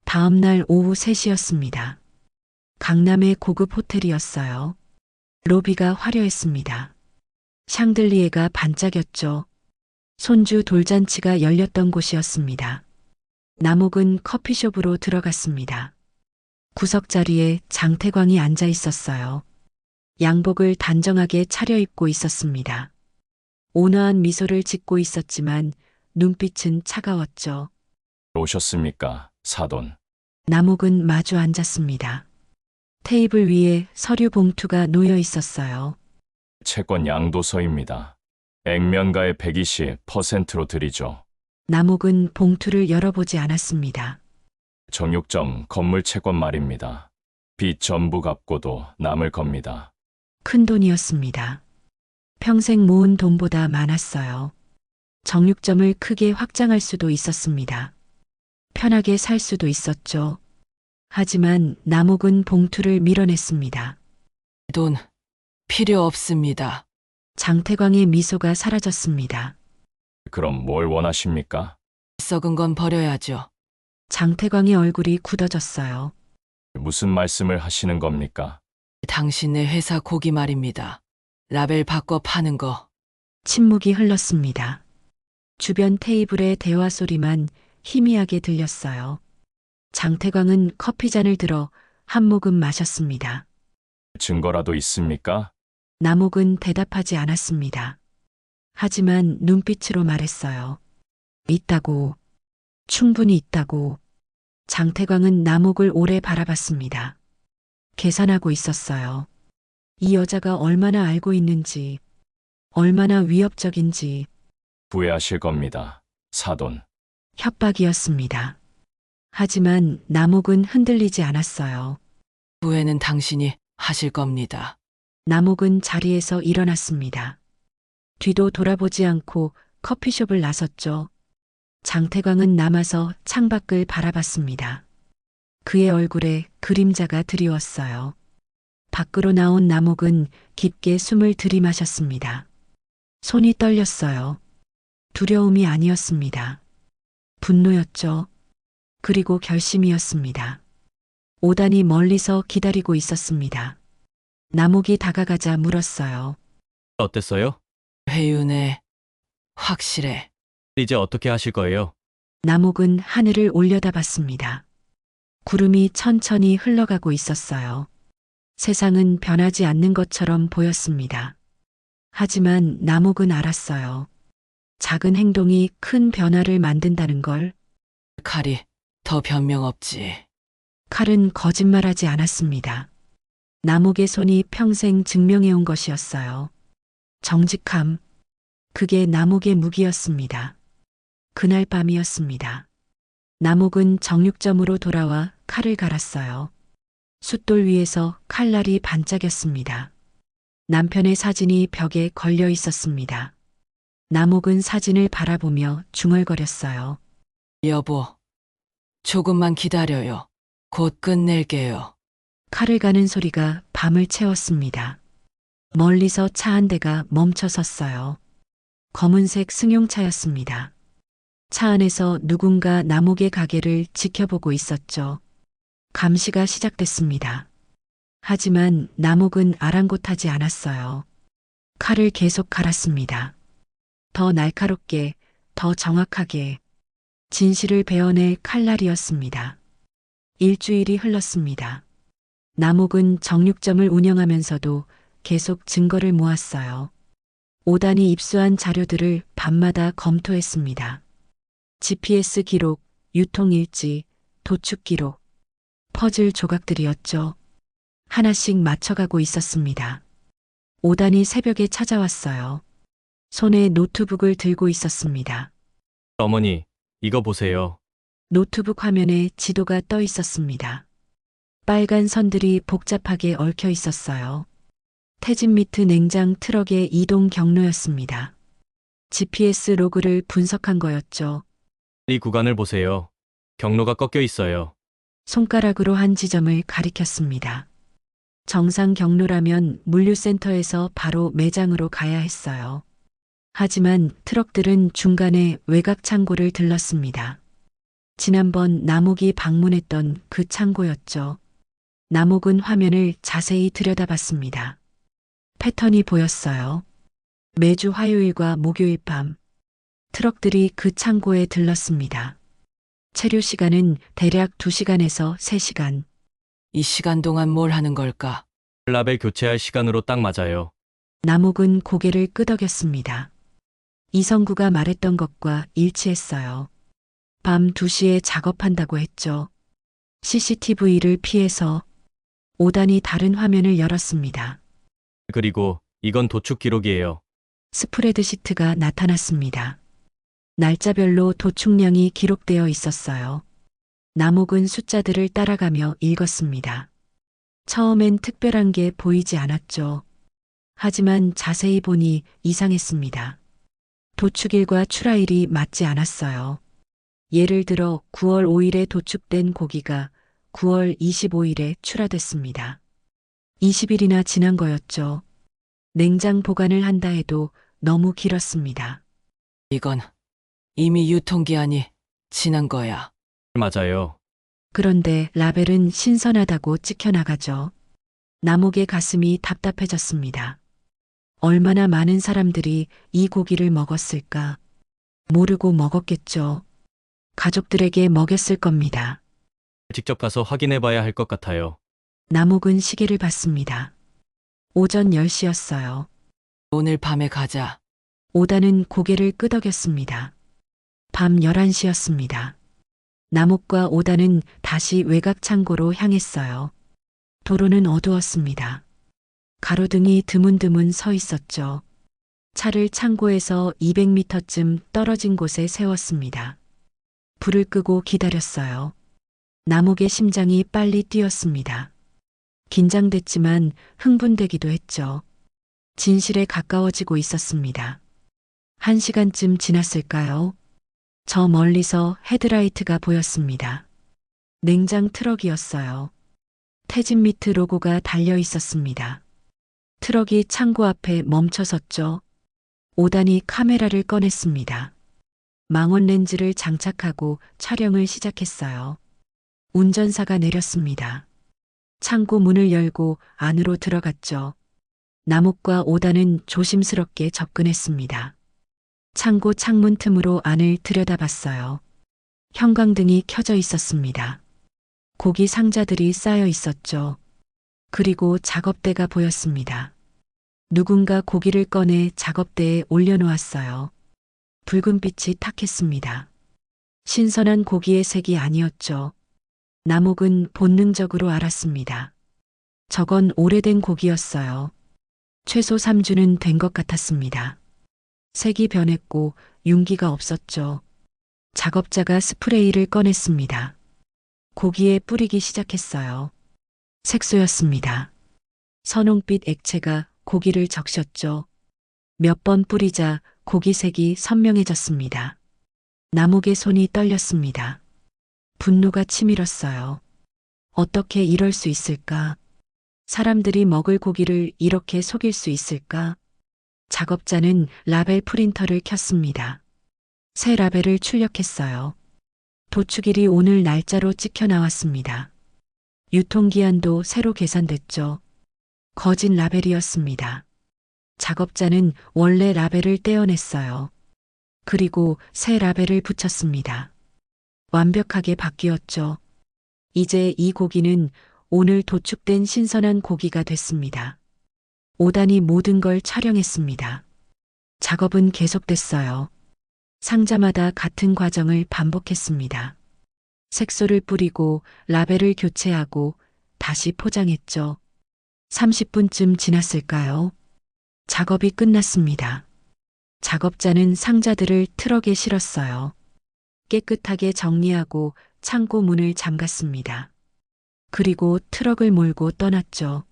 다음 날 오후 3시였습니다. 강남의 고급 호텔이었어요. 로비가 화려했습니다. 샹들리에가 반짝였죠. 손주 돌잔치가 열렸던 곳이었습니다. 남욱은 커피숍으로 들어갔습니다. 구석 자리에 장태광이 앉아 있었어요. 양복을 단정하게 차려입고 있었습니다. 온화한 미소를 짓고 있었지만 눈빛은 차가웠죠. 오셨습니까, 사돈? 남욱은 마주 앉았습니다. 테이블 위에 서류 봉투가 놓여 있었어요. 채권 양도서입니다. 액면가의 120%로 드리죠. 남욱은 봉투를 열어보지 않았습니다. 정육점 건물 채권 말입니다. 빚 전부 갚고도 남을 겁니다. 큰 돈이었습니다. 평생 모은 돈보다 많았어요. 정육점을 크게 확장할 수도 있었습니다. 편하게 살 수도 있었죠. 하지만 남욱은 봉투를 밀어냈습니다. 돈 필요 없습니다. 장태광의 미소가 사라졌습니다. 그럼 뭘 원하십니까? 썩은 건 버려야죠. 장태광의 얼굴이 굳어졌어요. 무슨 말씀을 하시는 겁니까? 당신네 회사 고기 말입니다. 라벨 바꿔 파는 거. 침묵이 흘렀습니다. 주변 테이블의 대화 소리만 희미하게 들렸어요. 장태광은 커피잔을 들어 한 모금 마셨습니다. 증거라도 있습니까? 남욱은 대답하지 않았습니다. 하지만 눈빛으로 말했어요. 있다고. 충분히 있다고. 장태광은 남욱을 오래 바라봤습니다. 계산하고 있었어요. 이 여자가 얼마나 알고 있는지, 얼마나 위협적인지. 후회하실 겁니다, 사돈. 협박이었습니다. 하지만 남욱은 흔들리지 않았어요. 후회는 당신이 하실 겁니다. 남욱은 자리에서 일어났습니다. 뒤도 돌아보지 않고 커피숍을 나섰죠. 장태광은 남아서 창밖을 바라봤습니다. 그의 얼굴에 그림자가 드리웠어요. 밖으로 나온 남욱은 깊게 숨을 들이마셨습니다. 손이 떨렸어요. 두려움이 아니었습니다. 분노였죠. 그리고 결심이었습니다. 오단이 멀리서 기다리고 있었습니다. 남욱이 다가가자 물었어요. 어땠어요? 회윤에 확실해. 이제 어떻게 하실 거예요? 남욱은 하늘을 올려다봤습니다. 구름이 천천히 흘러가고 있었어요. 세상은 변하지 않는 것처럼 보였습니다. 하지만 남욱은 알았어요. 작은 행동이 큰 변화를 만든다는 걸. 칼이 더 변명 없지. 칼은 거짓말하지 않았습니다. 남욱의 손이 평생 증명해온 것이었어요. 정직함. 그게 남욱의 무기였습니다. 그날 밤이었습니다. 남욱은 정육점으로 돌아와 칼을 갈았어요. 숫돌 위에서 칼날이 반짝였습니다. 남편의 사진이 벽에 걸려 있었습니다. 남욱은 사진을 바라보며 중얼거렸어요. 여보, 조금만 기다려요. 곧 끝낼게요. 칼을 가는 소리가 밤을 채웠습니다. 멀리서 차 한 대가 멈춰 섰어요. 검은색 승용차였습니다. 차 안에서 누군가 남욱의 가게를 지켜보고 있었죠. 감시가 시작됐습니다. 하지만 남욱은 아랑곳하지 않았어요. 칼을 계속 갈았습니다. 더 날카롭게, 더 정확하게. 진실을 베어낼 칼날이었습니다. 일주일이 흘렀습니다. 남욱은 정육점을 운영하면서도 계속 증거를 모았어요. 오단이 입수한 자료들을 밤마다 검토했습니다. GPS 기록, 유통일지, 도축 기록, 퍼즐 조각들이었죠. 하나씩 맞춰가고 있었습니다. 오단이 새벽에 찾아왔어요. 손에 노트북을 들고 있었습니다. 어머니, 이거 보세요. 노트북 화면에 지도가 떠 있었습니다. 빨간 선들이 복잡하게 얽혀 있었어요. 태진미트 냉장 트럭의 이동 경로였습니다. GPS 로그를 분석한 거였죠. 이 구간을 보세요. 경로가 꺾여 있어요. 손가락으로 한 지점을 가리켰습니다. 정상 경로라면 물류센터에서 바로 매장으로 가야 했어요. 하지만 트럭들은 중간에 외곽 창고를 들렀습니다. 지난번 남옥이 방문했던 그 창고였죠. 남옥은 화면을 자세히 들여다봤습니다. 패턴이 보였어요. 매주 화요일과 목요일 밤, 트럭들이 그 창고에 들렀습니다. 체류 시간은 대략 2시간에서 3시간. 이 시간 동안 뭘 하는 걸까? 라벨 교체할 시간으로 딱 맞아요. 남옥은 고개를 끄덕였습니다. 이성구가 말했던 것과 일치했어요. 밤 2시에 작업한다고 했죠. CCTV를 피해서 5단이 다른 화면을 열었습니다. 그리고 이건 도축 기록이에요. 스프레드시트가 나타났습니다. 날짜별로 도축량이 기록되어 있었어요. 남옥은 숫자들을 따라가며 읽었습니다. 처음엔 특별한 게 보이지 않았죠. 하지만 자세히 보니 이상했습니다. 도축일과 출하일이 맞지 않았어요. 예를 들어 9월 5일에 도축된 고기가 9월 25일에 출하됐습니다. 20일이나 지난 거였죠. 냉장 보관을 한다 해도 너무 길었습니다. 이건 이미 유통기한이 지난 거야. 맞아요. 그런데 라벨은 신선하다고 찍혀나가죠. 남옥의 가슴이 답답해졌습니다. 얼마나 많은 사람들이 이 고기를 먹었을까? 모르고 먹었겠죠. 가족들에게 먹였을 겁니다. 직접 가서 확인해 봐야 할 것 같아요. 남옥은 시계를 봤습니다. 오전 10시였어요. 오늘 밤에 가자. 오다는 고개를 끄덕였습니다. 밤 11시였습니다. 남옥과 오다는 다시 외곽 창고로 향했어요. 도로는 어두웠습니다. 가로등이 드문드문 서 있었죠. 차를 창고에서 200m쯤 떨어진 곳에 세웠습니다. 불을 끄고 기다렸어요. 남옥의 심장이 빨리 뛰었습니다. 긴장됐지만 흥분되기도 했죠. 진실에 가까워지고 있었습니다. 1시간쯤 지났을까요? 저 멀리서 헤드라이트가 보였습니다. 냉장 트럭이었어요. 태진 미트 로고가 달려 있었습니다. 트럭이 창고 앞에 멈춰섰죠. 5단이 카메라를 꺼냈습니다. 망원 렌즈를 장착하고 촬영을 시작했어요. 운전사가 내렸습니다. 창고 문을 열고 안으로 들어갔죠. 남옥과 5단은 조심스럽게 접근했습니다. 창고 창문 틈으로 안을 들여다봤어요. 형광등이 켜져 있었습니다. 고기 상자들이 쌓여 있었죠. 그리고 작업대가 보였습니다. 누군가 고기를 꺼내 작업대에 올려놓았어요. 붉은 빛이 탁했습니다. 신선한 고기의 색이 아니었죠. 남옥은 본능적으로 알았습니다. 저건 오래된 고기였어요. 최소 3주는 된 것 같았습니다. 색이 변했고 윤기가 없었죠. 작업자가 스프레이를 꺼냈습니다. 고기에 뿌리기 시작했어요. 색소였습니다. 선홍빛 액체가 고기를 적셨죠. 몇 번 뿌리자 고기 색이 선명해졌습니다. 남옥의 손이 떨렸습니다. 분노가 치밀었어요. 어떻게 이럴 수 있을까? 사람들이 먹을 고기를 이렇게 속일 수 있을까? 작업자는 라벨 프린터를 켰습니다. 새 라벨을 출력했어요. 도축일이 오늘 날짜로 찍혀 나왔습니다. 유통기한도 새로 계산됐죠. 거짓 라벨이었습니다. 작업자는 원래 라벨을 떼어냈어요. 그리고 새 라벨을 붙였습니다. 완벽하게 바뀌었죠. 이제 이 고기는 오늘 도축된 신선한 고기가 됐습니다. 5단이 모든 걸 촬영했습니다. 작업은 계속됐어요. 상자마다 같은 과정을 반복했습니다. 색소를 뿌리고 라벨을 교체하고 다시 포장했죠. 30분쯤 지났을까요? 작업이 끝났습니다. 작업자는 상자들을 트럭에 실었어요. 깨끗하게 정리하고 창고 문을 잠갔습니다. 그리고 트럭을 몰고 떠났죠.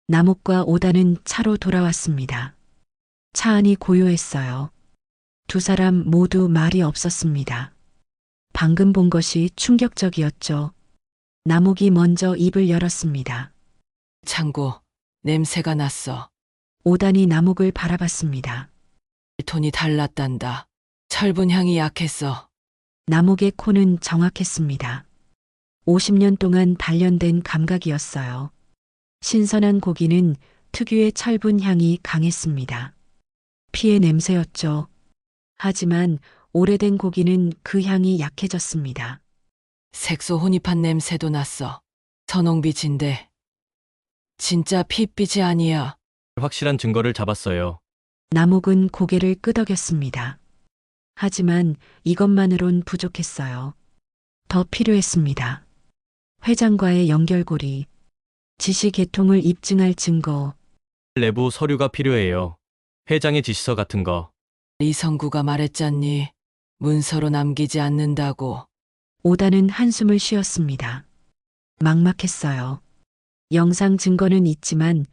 남옥과 5단은 차로 돌아왔습니다. 차 안이 고요했어요. 두 사람 모두 말이 없었습니다. 방금 본 것이 충격적이었죠. 남옥이 먼저 입을 열었습니다. 창고, 냄새가 났어. 5단이 남옥을 바라봤습니다. 톤이 달랐단다. 철분 향이 약했어. 남옥의 코는 정확했습니다. 50년 동안 단련된 감각이었어요. 신선한 고기는 특유의 철분 향이 강했습니다. 피의 냄새였죠. 하지만 오래된 고기는 그 향이 약해졌습니다. 색소 혼입한 냄새도 났어. 선홍빛인데 진짜 핏빛이 아니야. 확실한 증거를 잡았어요. 남옥은 고개를 끄덕였습니다. 하지만 이것만으론 부족했어요. 더 필요했습니다. 회장과의 연결고리, 지시 개통을 입증할 증거, 내부 서류가 필요해요. 회장의 지시서 같은 거. 이성구가 말했잖니. 문서로 남기지 않는다고. 오다는 한숨을 쉬었습니다. 막막했어요. 영상 증거는 있지만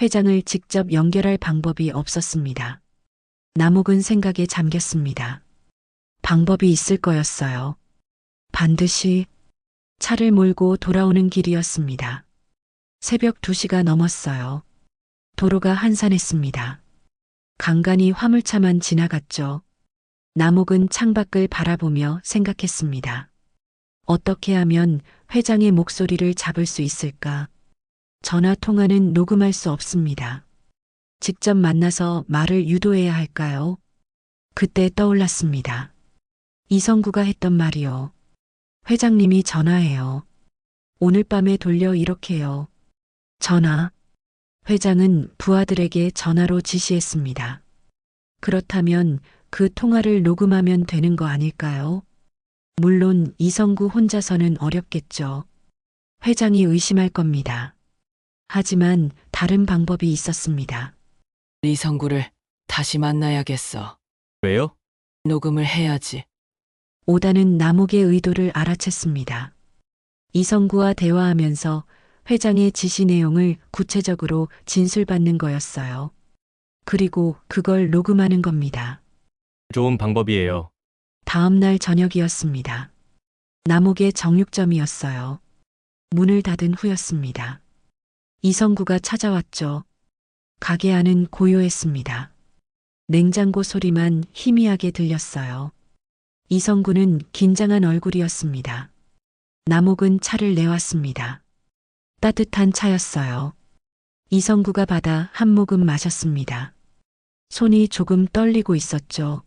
회장을 직접 연결할 방법이 없었습니다. 남옥은 생각에 잠겼습니다. 방법이 있을 거였어요. 반드시. 차를 몰고 돌아오는 길이었습니다. 새벽 2시가 넘었어요. 도로가 한산했습니다. 간간히 화물차만 지나갔죠. 남옥은 창밖을 바라보며 생각했습니다. 어떻게 하면 회장의 목소리를 잡을 수 있을까? 전화 통화는 녹음할 수 없습니다. 직접 만나서 말을 유도해야 할까요? 그때 떠올랐습니다. 이성구가 했던 말이요. 회장님이 전화해요. 오늘 밤에 돌려 이렇게요. 전화. 회장은 부하들에게 전화로 지시했습니다. 그렇다면 그 통화를 녹음하면 되는 거 아닐까요? 물론 이성구 혼자서는 어렵겠죠. 회장이 의심할 겁니다. 하지만 다른 방법이 있었습니다. 이성구를 다시 만나야겠어. 왜요? 녹음을 해야지. 오다는 남옥의 의도를 알아챘습니다. 이성구와 대화하면서 회장의 지시 내용을 구체적으로 진술받는 거였어요. 그리고 그걸 녹음하는 겁니다. 좋은 방법이에요. 다음 날 저녁이었습니다. 남옥의 정육점이었어요. 문을 닫은 후였습니다. 이성구가 찾아왔죠. 가게 안은 고요했습니다. 냉장고 소리만 희미하게 들렸어요. 이성구는 긴장한 얼굴이었습니다. 남옥은 차를 내왔습니다. 따뜻한 차였어요. 이성구가 받아 한 모금 마셨습니다. 손이 조금 떨리고 있었죠.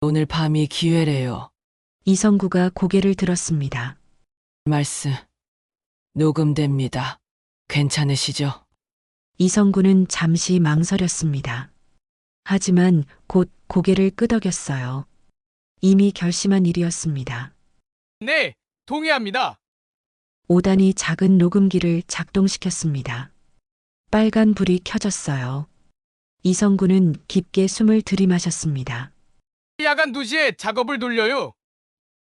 오늘 밤이 기회래요. 이성구가 고개를 들었습니다. 말씀. 녹음됩니다. 괜찮으시죠? 이성구는 잠시 망설였습니다. 하지만 곧 고개를 끄덕였어요. 이미 결심한 일이었습니다. 네, 동의합니다. 오단이 작은 녹음기를 작동시켰습니다. 빨간 불이 켜졌어요. 이성구는 깊게 숨을 들이마셨습니다. 야간 2시에 작업을 돌려요.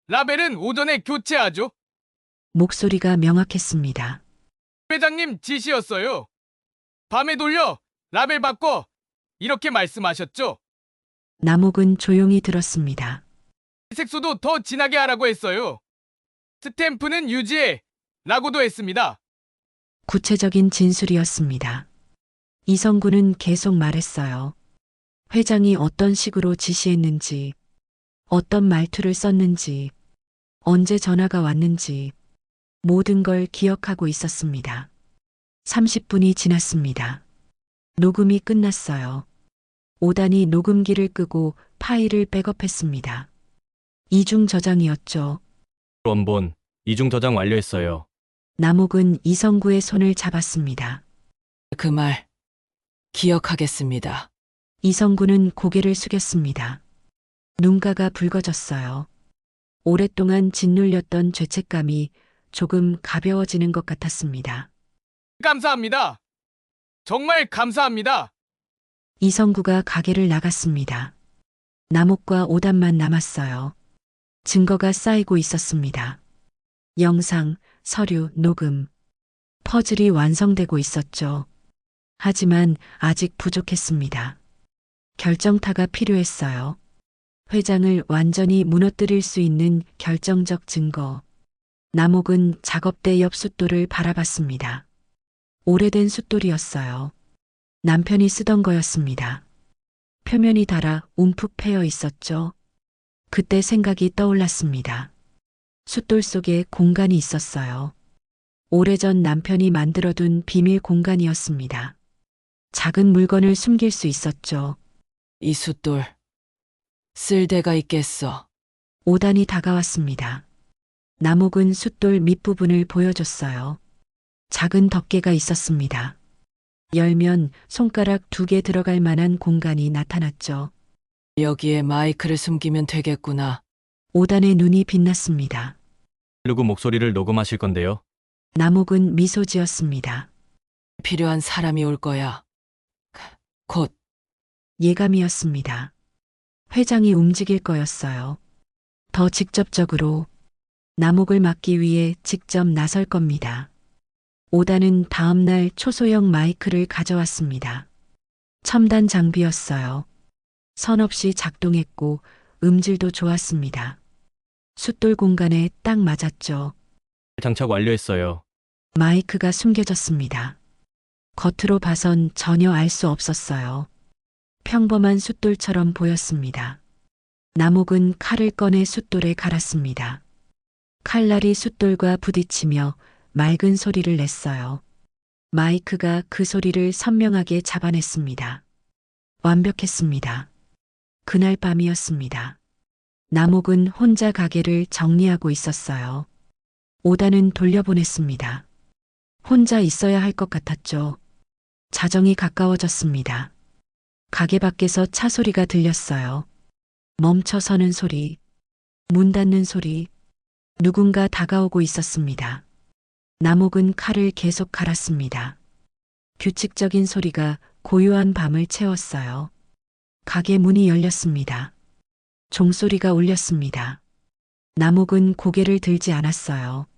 라벨은 오전에 교체하죠. 목소리가 명확했습니다. 회장님 지시였어요. 밤에 돌려 라벨 바꿔 이렇게 말씀하셨죠. 남옥은 조용히 들었습니다. 색소도 더 진하게 하라고 했어요. 스탬프는 유지해 라고도 했습니다. 구체적인 진술이었습니다. 이성구는 계속 말했어요. 회장이 어떤 식으로 지시했는지, 어떤 말투를 썼는지, 언제 전화가 왔는지, 모든 걸 기억하고 있었습니다. 30분이 지났습니다. 녹음이 끝났어요. 오단이 녹음기를 끄고 파일을 백업했습니다. 이중 저장이었죠. 원본, 이중 저장 완료했어요. 남옥은 이성구의 손을 잡았습니다. 그 말 기억하겠습니다. 이성구는 고개를 숙였습니다. 눈가가 붉어졌어요. 오랫동안 짓눌렸던 죄책감이 조금 가벼워지는 것 같았습니다. 감사합니다. 정말 감사합니다. 이성구가 가게를 나갔습니다. 남옥과 오단만 남았어요. 증거가 쌓이고 있었습니다. 영상, 서류, 녹음. 퍼즐이 완성되고 있었죠. 하지만 아직 부족했습니다. 결정타가 필요했어요. 회장을 완전히 무너뜨릴 수 있는 결정적 증거. 남옥은 작업대 옆 숫돌을 바라봤습니다. 오래된 숫돌이었어요. 남편이 쓰던 거였습니다. 표면이 닳아 움푹 패여 있었죠. 그때 생각이 떠올랐습니다. 숫돌 속에 공간이 있었어요. 오래전 남편이 만들어둔 비밀 공간이었습니다. 작은 물건을 숨길 수 있었죠. 이 숫돌 쓸데가 있겠어. 오단이 다가왔습니다. 남욱은 숫돌 밑부분을 보여줬어요. 작은 덮개가 있었습니다. 열면 손가락 2개 들어갈 만한 공간이 나타났죠. 여기에 마이크를 숨기면 되겠구나. 오단의 눈이 빛났습니다. 누구 목소리를 녹음하실 건데요. 남욱은 미소 지었습니다. 필요한 사람이 올 거야. 곧 예감이었습니다. 회장이 움직일 거였어요. 더 직접적으로 남욱을 막기 위해 직접 나설 겁니다. 오단은 다음날 초소형 마이크를 가져왔습니다. 첨단 장비였어요. 선 없이 작동했고 음질도 좋았습니다. 숫돌 공간에 딱 맞았죠. 장착 완료했어요. 마이크가 숨겨졌습니다. 겉으로 봐선 전혀 알 수 없었어요. 평범한 숫돌처럼 보였습니다. 남욱은 칼을 꺼내 숫돌에 갈았습니다. 칼날이 숫돌과 부딪히며 맑은 소리를 냈어요. 마이크가 그 소리를 선명하게 잡아냈습니다. 완벽했습니다. 그날 밤이었습니다. 남욱은 혼자 가게를 정리하고 있었어요. 오단은 돌려보냈습니다. 혼자 있어야 할 것 같았죠. 자정이 가까워졌습니다. 가게 밖에서 차 소리가 들렸어요. 멈춰서는 소리, 문 닫는 소리, 누군가 다가오고 있었습니다. 남욱은 칼을 계속 갈았습니다. 규칙적인 소리가 고요한 밤을 채웠어요. 가게 문이 열렸습니다. 종소리가 울렸습니다. 남욱은 고개를 들지 않았어요.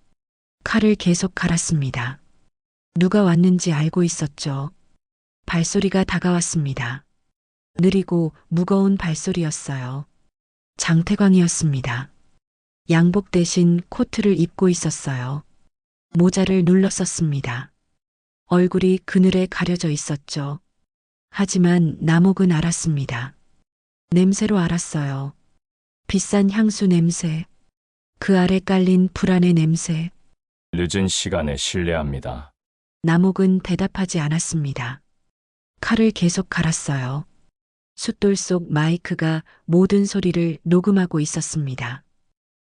칼을 계속 갈았습니다. 누가 왔는지 알고 있었죠. 발소리가 다가왔습니다. 느리고 무거운 발소리였어요. 장태광이었습니다. 양복 대신 코트를 입고 있었어요. 모자를 눌러 썼습니다. 얼굴이 그늘에 가려져 있었죠. 하지만 남욱은 알았습니다. 냄새로 알았어요. 비싼 향수 냄새, 그 아래 깔린 불안의 냄새. 늦은 시간에 실례합니다. 남욱은 대답하지 않았습니다. 칼을 계속 갈았어요. 숫돌 속 마이크가 모든 소리를 녹음하고 있었습니다.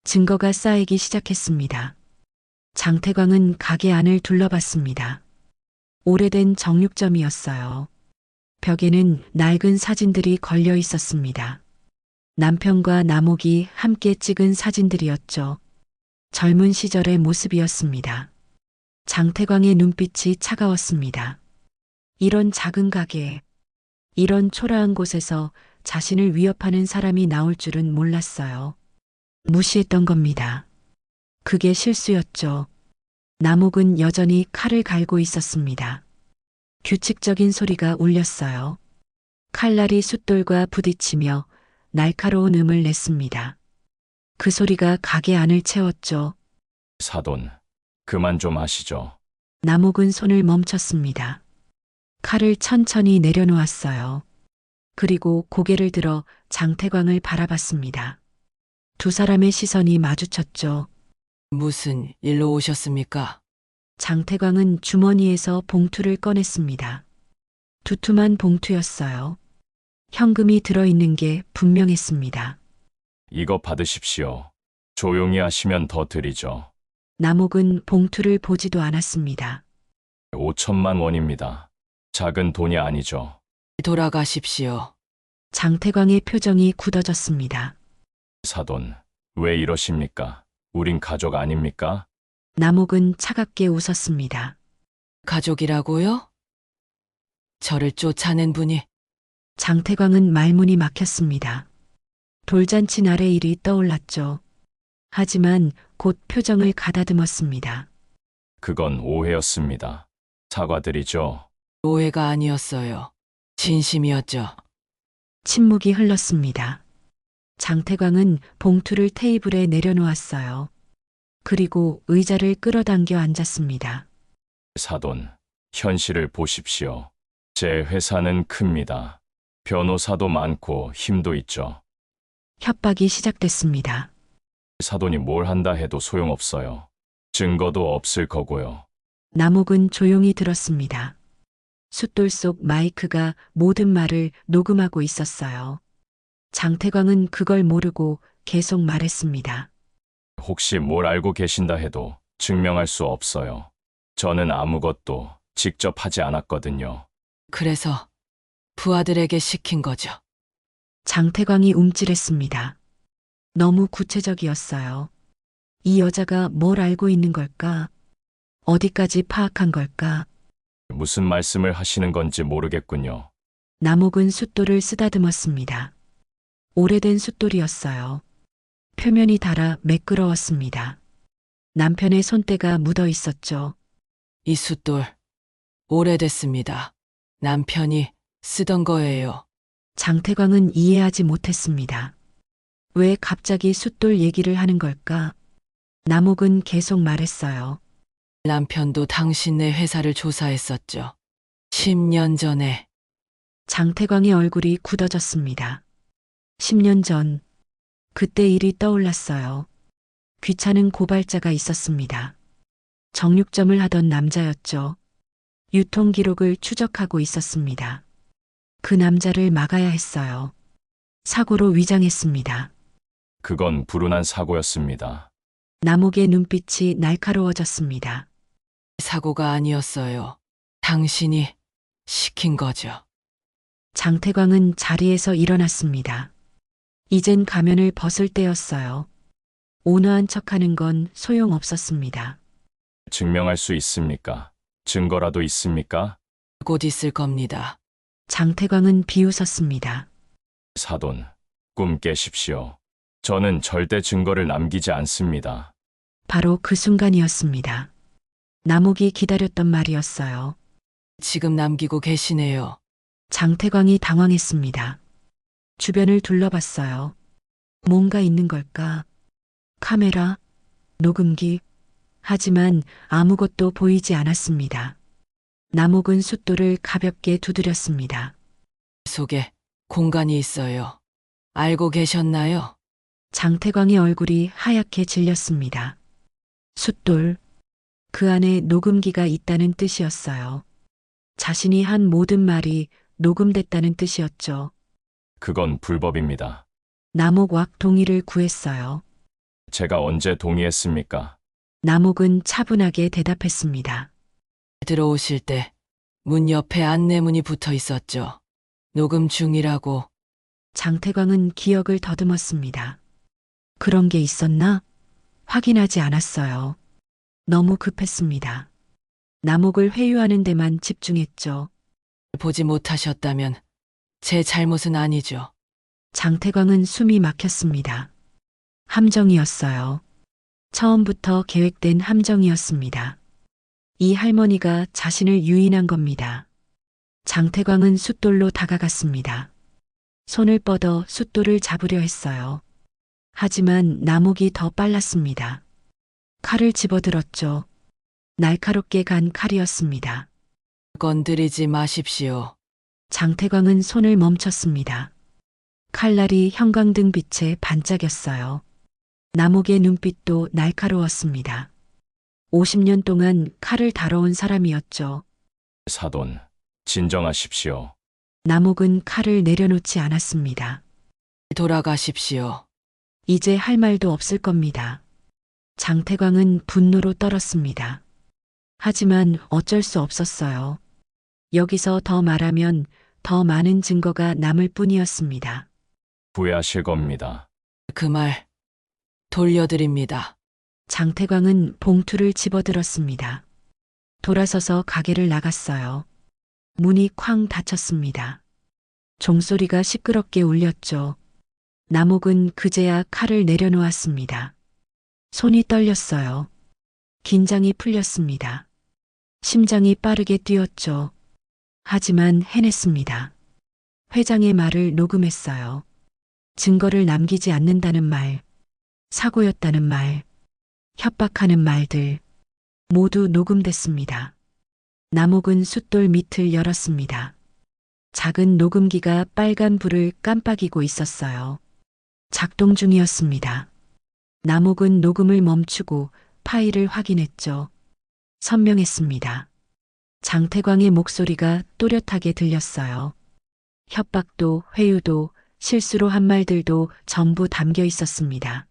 증거가 쌓이기 시작했습니다. 장태광은 가게 안을 둘러봤습니다. 오래된 정육점이었어요. 벽에는 낡은 사진들이 걸려 있었습니다. 남편과 남욱이 함께 찍은 사진들이었죠. 젊은 시절의 모습이었습니다. 장태광의 눈빛이 차가웠습니다. 이런 작은 가게에, 이런 초라한 곳에서 자신을 위협하는 사람이 나올 줄은 몰랐어요. 무시했던 겁니다. 그게 실수였죠. 남욱은 여전히 칼을 갈고 있었습니다. 규칙적인 소리가 울렸어요. 칼날이 숫돌과 부딪히며 날카로운 음을 냈습니다. 그 소리가 가게 안을 채웠죠. 사돈, 그만 좀 하시죠. 남욱은 손을 멈췄습니다. 칼을 천천히 내려놓았어요. 그리고 고개를 들어 장태광을 바라봤습니다. 두 사람의 시선이 마주쳤죠. 무슨 일로 오셨습니까? 장태광은 주머니에서 봉투를 꺼냈습니다. 두툼한 봉투였어요. 현금이 들어있는 게 분명했습니다. 이거 받으십시오. 조용히 하시면 더 드리죠. 남욱은 봉투를 보지도 않았습니다. 5천만 원입니다. 작은 돈이 아니죠. 돌아가십시오. 장태광의 표정이 굳어졌습니다. 사돈, 왜 이러십니까? 우린 가족 아닙니까? 남욱은 차갑게 웃었습니다. 가족이라고요? 저를 쫓아낸 분이 장태광은 말문이 막혔습니다. 돌잔치 날의 일이 떠올랐죠. 하지만 곧 표정을 가다듬었습니다. 그건 오해였습니다. 사과드리죠. 오해가 아니었어요. 진심이었죠. 침묵이 흘렀습니다. 장태광은 봉투를 테이블에 내려놓았어요. 그리고 의자를 끌어당겨 앉았습니다. 사돈, 현실을 보십시오. 제 회사는 큽니다. 변호사도 많고 힘도 있죠. 협박이 시작됐습니다. 사돈이 뭘 한다 해도 소용없어요. 증거도 없을 거고요. 남옥은 조용히 들었습니다. 숫돌 속 마이크가 모든 말을 녹음하고 있었어요. 장태광은 그걸 모르고 계속 말했습니다. 혹시 뭘 알고 계신다 해도 증명할 수 없어요. 저는 아무것도 직접 하지 않았거든요. 그래서 부하들에게 시킨 거죠. 장태광이 움찔했습니다. 너무 구체적이었어요. 이 여자가 뭘 알고 있는 걸까? 어디까지 파악한 걸까? 무슨 말씀을 하시는 건지 모르겠군요. 남옥은 숫돌을 쓰다듬었습니다. 오래된 숫돌이었어요. 표면이 닳아 매끄러웠습니다. 남편의 손때가 묻어 있었죠. 이 숫돌 오래됐습니다. 남편이 쓰던 거예요. 장태광은 이해하지 못했습니다. 왜 갑자기 숫돌 얘기를 하는 걸까? 남옥은 계속 말했어요. 남편도 당신네 회사를 조사했었죠. 10년 전에. 장태광의 얼굴이 굳어졌습니다. 10년 전, 그때 일이 떠올랐어요. 귀찮은 고발자가 있었습니다. 정육점을 하던 남자였죠. 유통 기록을 추적하고 있었습니다. 그 남자를 막아야 했어요. 사고로 위장했습니다. 그건 불운한 사고였습니다. 남옥의 눈빛이 날카로워졌습니다. 사고가 아니었어요. 당신이 시킨 거죠. 장태광은 자리에서 일어났습니다. 이젠 가면을 벗을 때였어요. 온화한 척하는 건 소용없었습니다. 증명할 수 있습니까? 증거라도 있습니까? 곧 있을 겁니다. 장태광은 비웃었습니다. 사돈, 꿈 깨십시오. 저는 절대 증거를 남기지 않습니다. 바로 그 순간이었습니다. 남옥이 기다렸던 말이었어요. 지금 남기고 계시네요. 장태광이 당황했습니다. 주변을 둘러봤어요. 뭔가 있는 걸까? 카메라, 녹음기. 하지만 아무것도 보이지 않았습니다. 남옥은 숫돌을 가볍게 두드렸습니다. 속에 공간이 있어요. 알고 계셨나요? 장태광의 얼굴이 하얗게 질렸습니다. 숫돌, 그 안에 녹음기가 있다는 뜻이었어요. 자신이 한 모든 말이 녹음됐다는 뜻이었죠. 그건 불법입니다. 남옥 동의를 구했어요. 제가 언제 동의했습니까? 남옥은 차분하게 대답했습니다. 들어오실 때 문 옆에 안내문이 붙어 있었죠. 녹음 중이라고. 장태광은 기억을 더듬었습니다. 그런 게 있었나? 확인하지 않았어요. 너무 급했습니다. 남옥을 회유하는 데만 집중했죠. 보지 못하셨다면 제 잘못은 아니죠. 장태광은 숨이 막혔습니다. 함정이었어요. 처음부터 계획된 함정이었습니다. 이 할머니가 자신을 유인한 겁니다. 장태광은 숫돌로 다가갔습니다. 손을 뻗어 숫돌을 잡으려 했어요. 하지만 남옥이 더 빨랐습니다. 칼을 집어들었죠. 날카롭게 간 칼이었습니다. 건드리지 마십시오. 장태광은 손을 멈췄습니다. 칼날이 형광등 빛에 반짝였어요. 남옥의 눈빛도 날카로웠습니다. 50년 동안 칼을 다뤄온 사람이었죠. 사돈, 진정하십시오. 남옥은 칼을 내려놓지 않았습니다. 돌아가십시오. 이제 할 말도 없을 겁니다. 장태광은 분노로 떨었습니다. 하지만 어쩔 수 없었어요. 여기서 더 말하면 더 많은 증거가 남을 뿐이었습니다. 후회하실 겁니다. 그 말 돌려드립니다. 장태광은 봉투를 집어들었습니다. 돌아서서 가게를 나갔어요. 문이 쾅 닫혔습니다. 종소리가 시끄럽게 울렸죠. 남옥은 그제야 칼을 내려놓았습니다. 손이 떨렸어요. 긴장이 풀렸습니다. 심장이 빠르게 뛰었죠. 하지만 해냈습니다. 회장의 말을 녹음했어요. 증거를 남기지 않는다는 말, 사고였다는 말, 협박하는 말들 모두 녹음됐습니다. 남옥은 숫돌 밑을 열었습니다. 작은 녹음기가 빨간 불을 깜빡이고 있었어요. 작동 중이었습니다. 남욱은 녹음을 멈추고 파일을 확인했죠. 선명했습니다. 장태광의 목소리가 또렷하게 들렸어요. 협박도 회유도 실수로 한 말들도 전부 담겨 있었습니다.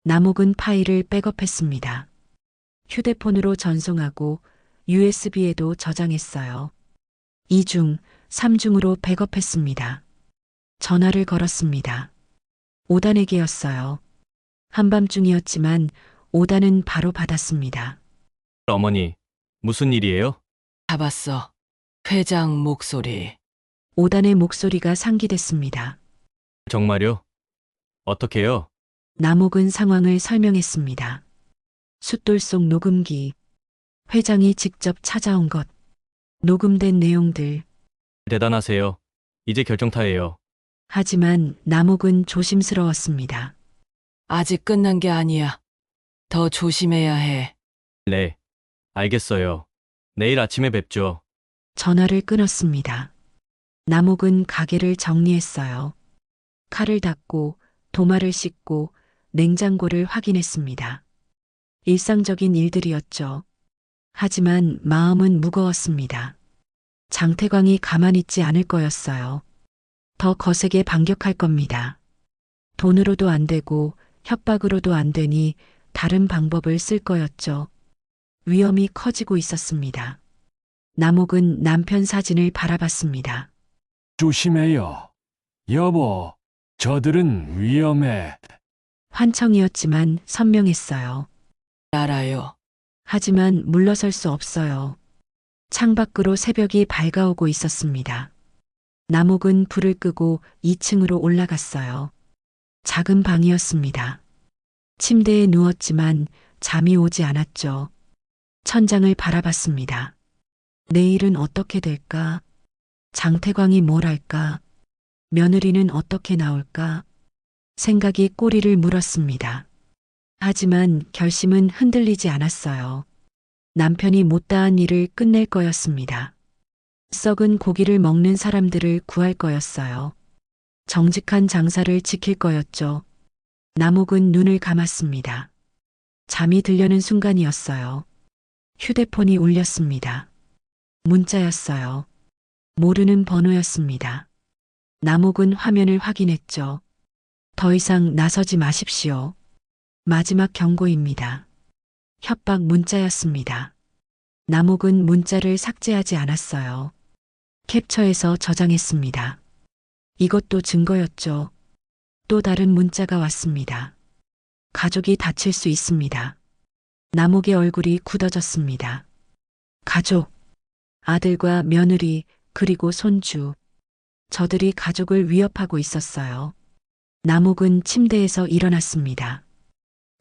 남욱은 파일을 백업했습니다. 휴대폰으로 전송하고 USB에도 저장했어요. 2중, 3중으로 백업했습니다. 전화를 걸었습니다. 5단에게였어요. 한밤중이었지만 5단은 바로 받았습니다. 어머니, 무슨 일이에요? 잡았어. 회장 목소리. 5단의 목소리가 상기됐습니다. 정말요? 어떻게요? 남욱은 상황을 설명했습니다. 숫돌 속 녹음기, 회장이 직접 찾아온 것, 녹음된 내용들. 대단하세요. 이제 결정타예요. 하지만 남욱은 조심스러웠습니다. 아직 끝난 게 아니야. 더 조심해야 해. 네, 알겠어요. 내일 아침에 뵙죠. 전화를 끊었습니다. 남욱은 가게를 정리했어요. 칼을 닦고 도마를 씻고 냉장고를 확인했습니다. 일상적인 일들이었죠. 하지만 마음은 무거웠습니다. 장태광이 가만히 있지 않을 거였어요. 더 거세게 반격할 겁니다. 돈으로도 안 되고 협박으로도 안 되니 다른 방법을 쓸 거였죠. 위험이 커지고 있었습니다. 남욱은 남편 사진을 바라봤습니다. 조심해요. 여보, 저들은 위험해. 환청이었지만 선명했어요. 알아요. 하지만 물러설 수 없어요. 창밖으로 새벽이 밝아오고 있었습니다. 남욱은 불을 끄고 2층으로 올라갔어요. 작은 방이었습니다. 침대에 누웠지만 잠이 오지 않았죠. 천장을 바라봤습니다. 내일은 어떻게 될까? 장태광이 뭘 할까? 며느리는 어떻게 나올까? 생각이 꼬리를 물었습니다. 하지만 결심은 흔들리지 않았어요. 남편이 못다한 일을 끝낼 거였습니다. 썩은 고기를 먹는 사람들을 구할 거였어요. 정직한 장사를 지킬 거였죠. 남욱은 눈을 감았습니다. 잠이 들려는 순간이었어요. 휴대폰이 울렸습니다. 문자였어요. 모르는 번호였습니다. 남욱은 화면을 확인했죠. 더 이상 나서지 마십시오. 마지막 경고입니다. 협박 문자였습니다. 남욱은 문자를 삭제하지 않았어요. 캡처해서 저장했습니다. 이것도 증거였죠. 또 다른 문자가 왔습니다. 가족이 다칠 수 있습니다. 남욱의 얼굴이 굳어졌습니다. 가족, 아들과 며느리, 그리고 손주. 저들이 가족을 위협하고 있었어요. 남욱은 침대에서 일어났습니다.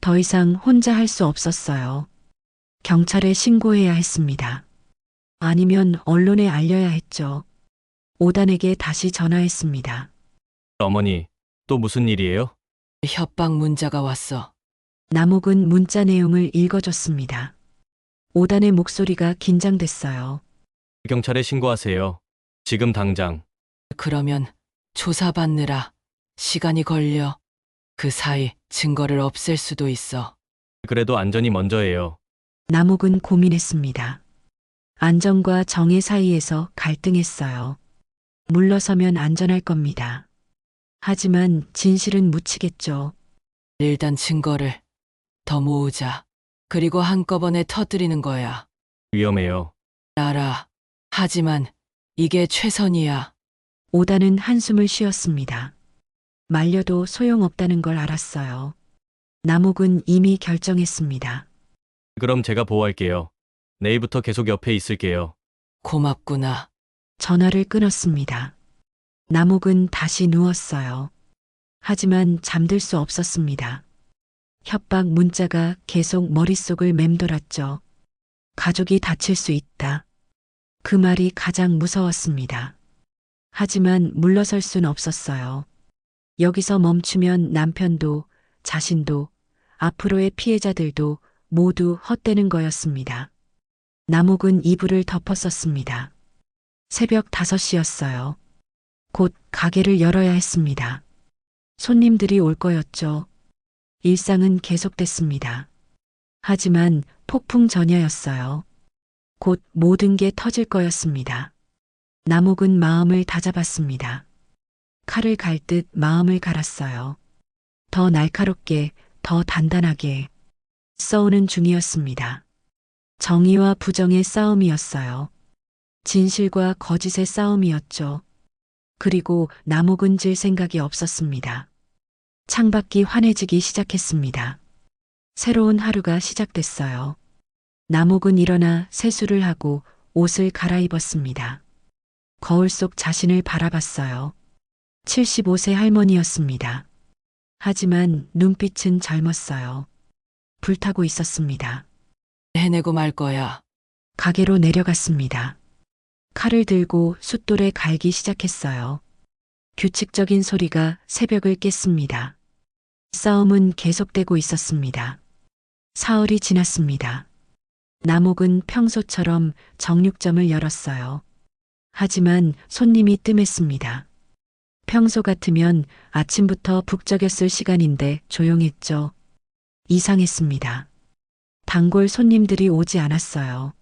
더 이상 혼자 할 수 없었어요. 경찰에 신고해야 했습니다. 아니면 언론에 알려야 했죠. 5단에게 다시 전화했습니다. 어머니, 또 무슨 일이에요? 협박 문자가 왔어. 남욱은 문자 내용을 읽어줬습니다. 5단의 목소리가 긴장됐어요. 경찰에 신고하세요. 지금 당장. 그러면 조사받느라 시간이 걸려. 그 사이 증거를 없앨 수도 있어. 그래도 안전이 먼저예요. 남욱은 고민했습니다. 안전과 정의 사이에서 갈등했어요. 물러서면 안전할 겁니다. 하지만 진실은 묻히겠죠. 일단 증거를 더 모으자. 그리고 한꺼번에 터뜨리는 거야. 위험해요. 알아. 하지만 이게 최선이야. 5단은 한숨을 쉬었습니다. 말려도 소용없다는 걸 알았어요. 남욱은 이미 결정했습니다. 그럼 제가 보호할게요. 내일부터 계속 옆에 있을게요. 고맙구나. 전화를 끊었습니다. 남욱은 다시 누웠어요. 하지만 잠들 수 없었습니다. 협박 문자가 계속 머릿속을 맴돌았죠. 가족이 다칠 수 있다. 그 말이 가장 무서웠습니다. 하지만 물러설 순 없었어요. 여기서 멈추면 남편도 자신도 앞으로의 피해자들도 모두 헛되는 거였습니다. 남욱은 이불을 덮었었습니다. 새벽 5시였어요. 곧 가게를 열어야 했습니다. 손님들이 올 거였죠. 일상은 계속됐습니다. 하지만 폭풍 전야였어요. 곧 모든 게 터질 거였습니다. 남욱은 마음을 다잡았습니다. 칼을 갈 듯 마음을 갈았어요. 더 날카롭게, 더 단단하게 싸우는 중이었습니다. 정의와 부정의 싸움이었어요. 진실과 거짓의 싸움이었죠. 그리고 남욱은 질 생각이 없었습니다. 창밖이 환해지기 시작했습니다. 새로운 하루가 시작됐어요. 남욱은 일어나 세수를 하고 옷을 갈아입었습니다. 거울 속 자신을 바라봤어요. 75세 할머니였습니다. 하지만 눈빛은 젊었어요. 불타고 있었습니다. 해내고 말 거야. 가게로 내려갔습니다. 칼을 들고 숫돌에 갈기 시작했어요. 규칙적인 소리가 새벽을 깼습니다. 싸움은 계속되고 있었습니다. 사흘이 지났습니다. 남욱은 평소처럼 정육점을 열었어요. 하지만 손님이 뜸했습니다. 평소 같으면 아침부터 북적였을 시간인데 조용했죠. 이상했습니다. 단골 손님들이 오지 않았어요.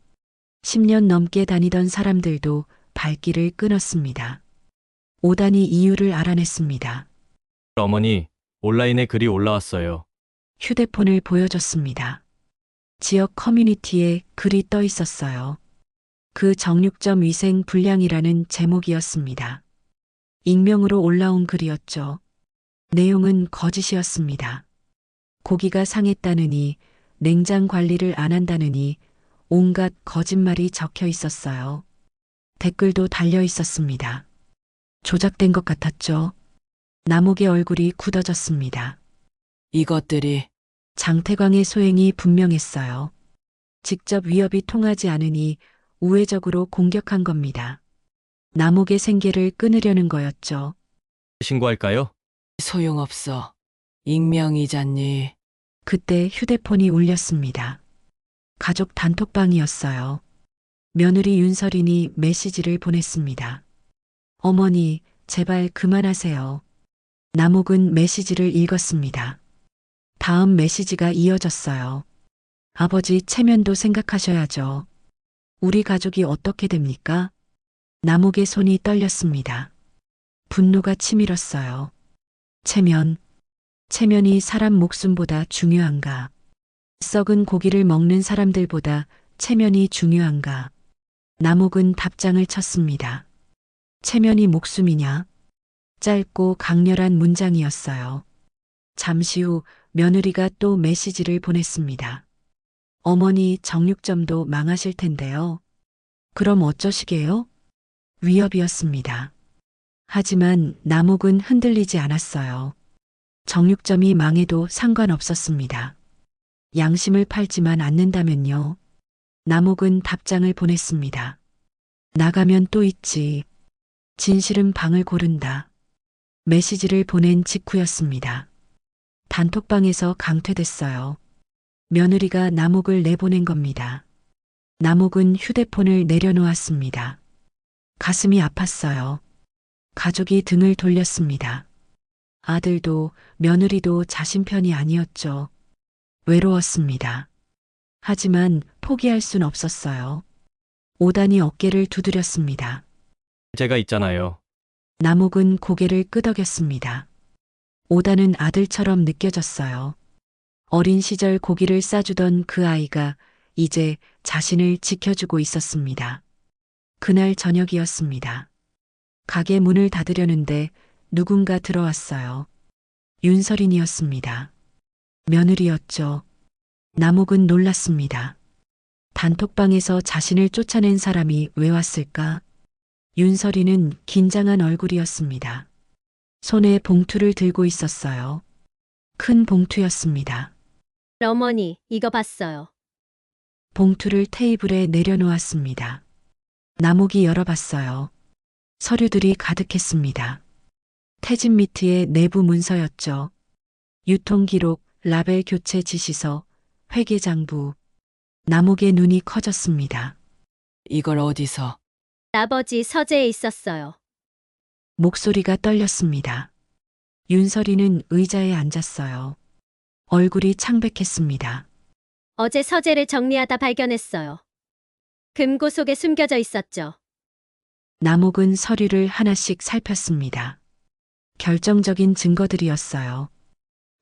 10년 넘게 다니던 사람들도 발길을 끊었습니다. 오다니 이유를 알아냈습니다. 어머니, 온라인에 글이 올라왔어요. 휴대폰을 보여줬습니다. 지역 커뮤니티에 글이 떠 있었어요. 그 정육점 위생 불량이라는 제목이었습니다. 익명으로 올라온 글이었죠. 내용은 거짓이었습니다. 고기가 상했다느니, 냉장 관리를 안 한다느니, 온갖 거짓말이 적혀 있었어요. 댓글도 달려 있었습니다. 조작된 것 같았죠. 남욱의 얼굴이 굳어졌습니다. 이것들이 장태광의 소행이 분명했어요. 직접 위협이 통하지 않으니 우회적으로 공격한 겁니다. 남욱의 생계를 끊으려는 거였죠. 신고할까요? 소용없어. 익명이잖니. 그때 휴대폰이 울렸습니다. 가족 단톡방이었어요. 며느리 윤설인이 메시지를 보냈습니다. 어머니, 제발 그만하세요. 남욱은 메시지를 읽었습니다. 다음 메시지가 이어졌어요. 아버지 체면도 생각하셔야죠. 우리 가족이 어떻게 됩니까? 남욱의 손이 떨렸습니다. 분노가 치밀었어요. 체면이 사람 목숨보다 중요한가? 썩은 고기를 먹는 사람들보다 체면이 중요한가? 남욱은 답장을 쳤습니다. 체면이 목숨이냐? 짧고 강렬한 문장이었어요. 잠시 후 며느리가 또 메시지를 보냈습니다. 어머니 정육점도 망하실 텐데요. 그럼 어쩌시게요? 위협이었습니다. 하지만 남욱은 흔들리지 않았어요. 정육점이 망해도 상관없었습니다. 양심을 팔지만 않는다면요. 남욱은 답장을 보냈습니다. 나가면 또 있지. 진실은 방을 고른다. 메시지를 보낸 직후였습니다. 단톡방에서 강퇴됐어요. 며느리가 남욱을 내보낸 겁니다. 남욱은 휴대폰을 내려놓았습니다. 가슴이 아팠어요. 가족이 등을 돌렸습니다. 아들도 며느리도 자신 편이 아니었죠. 외로웠습니다. 하지만 포기할 순 없었어요. 오단이 어깨를 두드렸습니다. 제가 있잖아요. 남욱은 고개를 끄덕였습니다. 오단은 아들처럼 느껴졌어요. 어린 시절 고기를 싸주던 그 아이가 이제 자신을 지켜주고 있었습니다. 그날 저녁이었습니다. 가게 문을 닫으려는데 누군가 들어왔어요. 윤설인이었습니다. 며느리였죠. 남욱은 놀랐습니다. 단톡방에서 자신을 쫓아낸 사람이 왜 왔을까? 윤설이는 긴장한 얼굴이었습니다. 손에 봉투를 들고 있었어요. 큰 봉투였습니다. 어머니, 이거 봤어요. 봉투를 테이블에 내려놓았습니다. 남욱이 열어봤어요. 서류들이 가득했습니다. 태진 미트의 내부 문서였죠. 유통기록, 라벨 교체 지시서, 회계장부. 남욱의 눈이 커졌습니다. 이걸 어디서? 아버지 서재에 있었어요. 목소리가 떨렸습니다. 윤설이는 의자에 앉았어요. 얼굴이 창백했습니다. 어제 서재를 정리하다 발견했어요. 금고 속에 숨겨져 있었죠. 남옥은 서류를 하나씩 살폈습니다. 결정적인 증거들이었어요.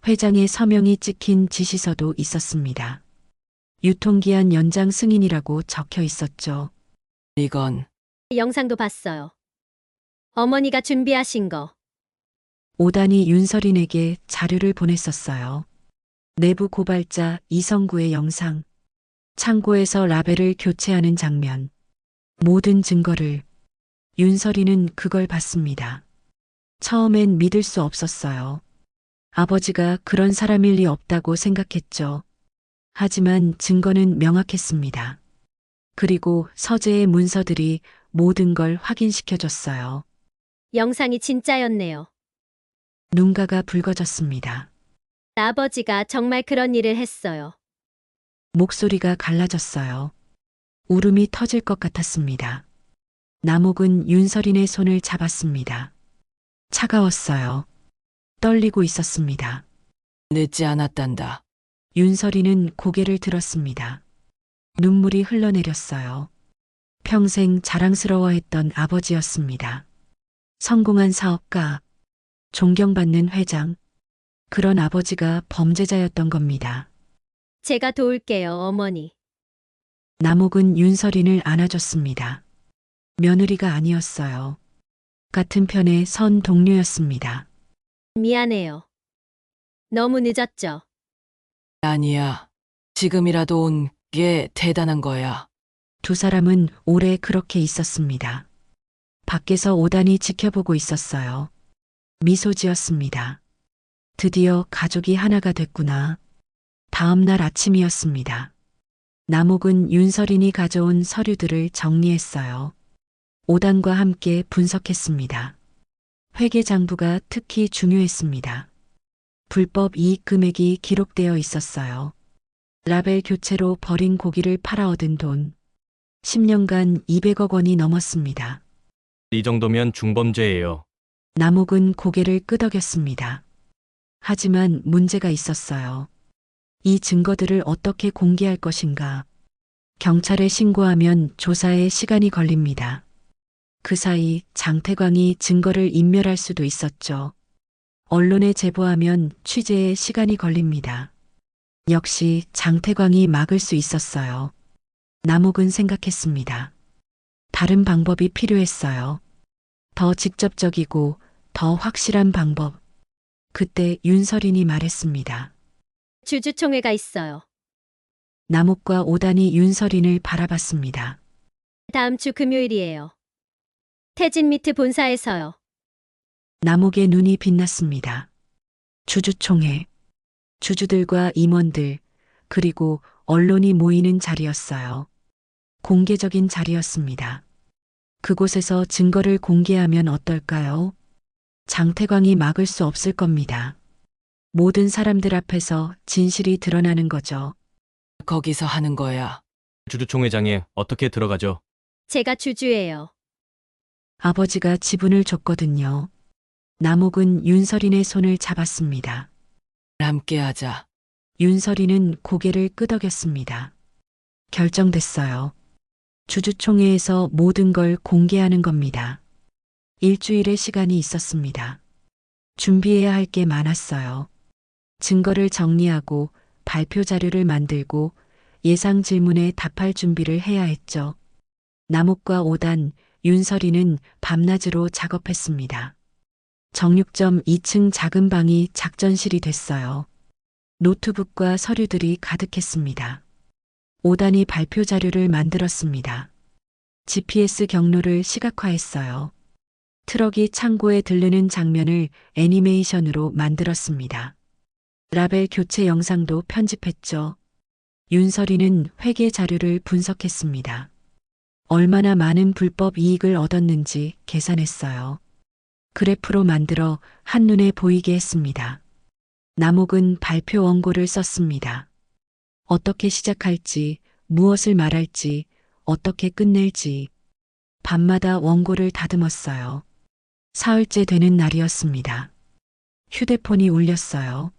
회장의 서명이 찍힌 지시서도 있었습니다. 유통기한 연장 승인이라고 적혀 있었죠. 이건 영상도 봤어요. 어머니가 준비하신 거. 오단이 윤설인에게 자료를 보냈었어요. 내부 고발자 이성구의 영상, 창고에서 라벨을 교체하는 장면, 모든 증거를 윤설이는 그걸 봤습니다. 처음엔 믿을 수 없었어요. 아버지가 그런 사람일 리 없다고 생각했죠. 하지만 증거는 명확했습니다. 그리고 서재의 문서들이 모든 걸 확인시켜줬어요. 영상이 진짜였네요. 눈가가 붉어졌습니다. 아버지가 정말 그런 일을 했어요. 목소리가 갈라졌어요. 울음이 터질 것 같았습니다. 남옥은 윤설인의 손을 잡았습니다. 차가웠어요. 떨리고 있었습니다. 늦지 않았단다. 윤설이는 고개를 들었습니다. 눈물이 흘러내렸어요. 평생 자랑스러워했던 아버지였습니다. 성공한 사업가, 존경받는 회장, 그런 아버지가 범죄자였던 겁니다. 제가 도울게요, 어머니. 남옥은 윤설인을 안아줬습니다. 며느리가 아니었어요. 같은 편의 선 동료였습니다. 미안해요. 너무 늦었죠. 아니야. 지금이라도 온 게 대단한 거야. 두 사람은 오래 그렇게 있었습니다. 밖에서 오단이 지켜보고 있었어요. 미소 지었습니다. 드디어 가족이 하나가 됐구나. 다음 날 아침이었습니다. 남옥은 윤설인이 가져온 서류들을 정리했어요. 오단과 함께 분석했습니다. 회계장부가 특히 중요했습니다. 불법 이익 금액이 기록되어 있었어요. 라벨 교체로 버린 고기를 팔아 얻은 돈. 10년간 200억 원이 넘었습니다. 이 정도면 중범죄예요. 남옥은 고개를 끄덕였습니다. 하지만 문제가 있었어요. 이 증거들을 어떻게 공개할 것인가. 경찰에 신고하면 조사에 시간이 걸립니다. 그 사이 장태광이 증거를 인멸할 수도 있었죠. 언론에 제보하면 취재에 시간이 걸립니다. 역시 장태광이 막을 수 있었어요. 남옥은 생각했습니다. 다른 방법이 필요했어요. 더 직접적이고 더 확실한 방법. 그때 윤설인이 말했습니다. 주주총회가 있어요. 남옥과 오단이 윤설인을 바라봤습니다. 다음 주 금요일이에요. 태진미트 본사에서요. 남옥의 눈이 빛났습니다. 주주총회. 주주들과 임원들, 그리고 언론이 모이는 자리였어요. 공개적인 자리였습니다. 그곳에서 증거를 공개하면 어떨까요? 장태광이 막을 수 없을 겁니다. 모든 사람들 앞에서 진실이 드러나는 거죠. 거기서 하는 거야. 주주총회장에 어떻게 들어가죠? 제가 주주예요. 아버지가 지분을 줬거든요. 남옥은 윤설인의 손을 잡았습니다. 함께 하자. 윤설이는 고개를 끄덕였습니다. 결정됐어요. 주주총회에서 모든 걸 공개하는 겁니다. 일주일의 시간이 있었습니다. 준비해야 할 게 많았어요. 증거를 정리하고 발표 자료를 만들고 예상 질문에 답할 준비를 해야 했죠. 남옥과 오단, 윤설이는 밤낮으로 작업했습니다. 정육점 2층 작은 방이 작전실이 됐어요. 노트북과 서류들이 가득했습니다. 오단이 발표 자료를 만들었습니다. GPS 경로를 시각화했어요. 트럭이 창고에 들르는 장면을 애니메이션으로 만들었습니다. 라벨 교체 영상도 편집했죠. 윤설이는 회계 자료를 분석했습니다. 얼마나 많은 불법 이익을 얻었는지 계산했어요. 그래프로 만들어 한눈에 보이게 했습니다. 남옥은 발표 원고를 썼습니다. 어떻게 시작할지, 무엇을 말할지, 어떻게 끝낼지. 밤마다 원고를 다듬었어요. 사흘째 되는 날이었습니다. 휴대폰이 울렸어요.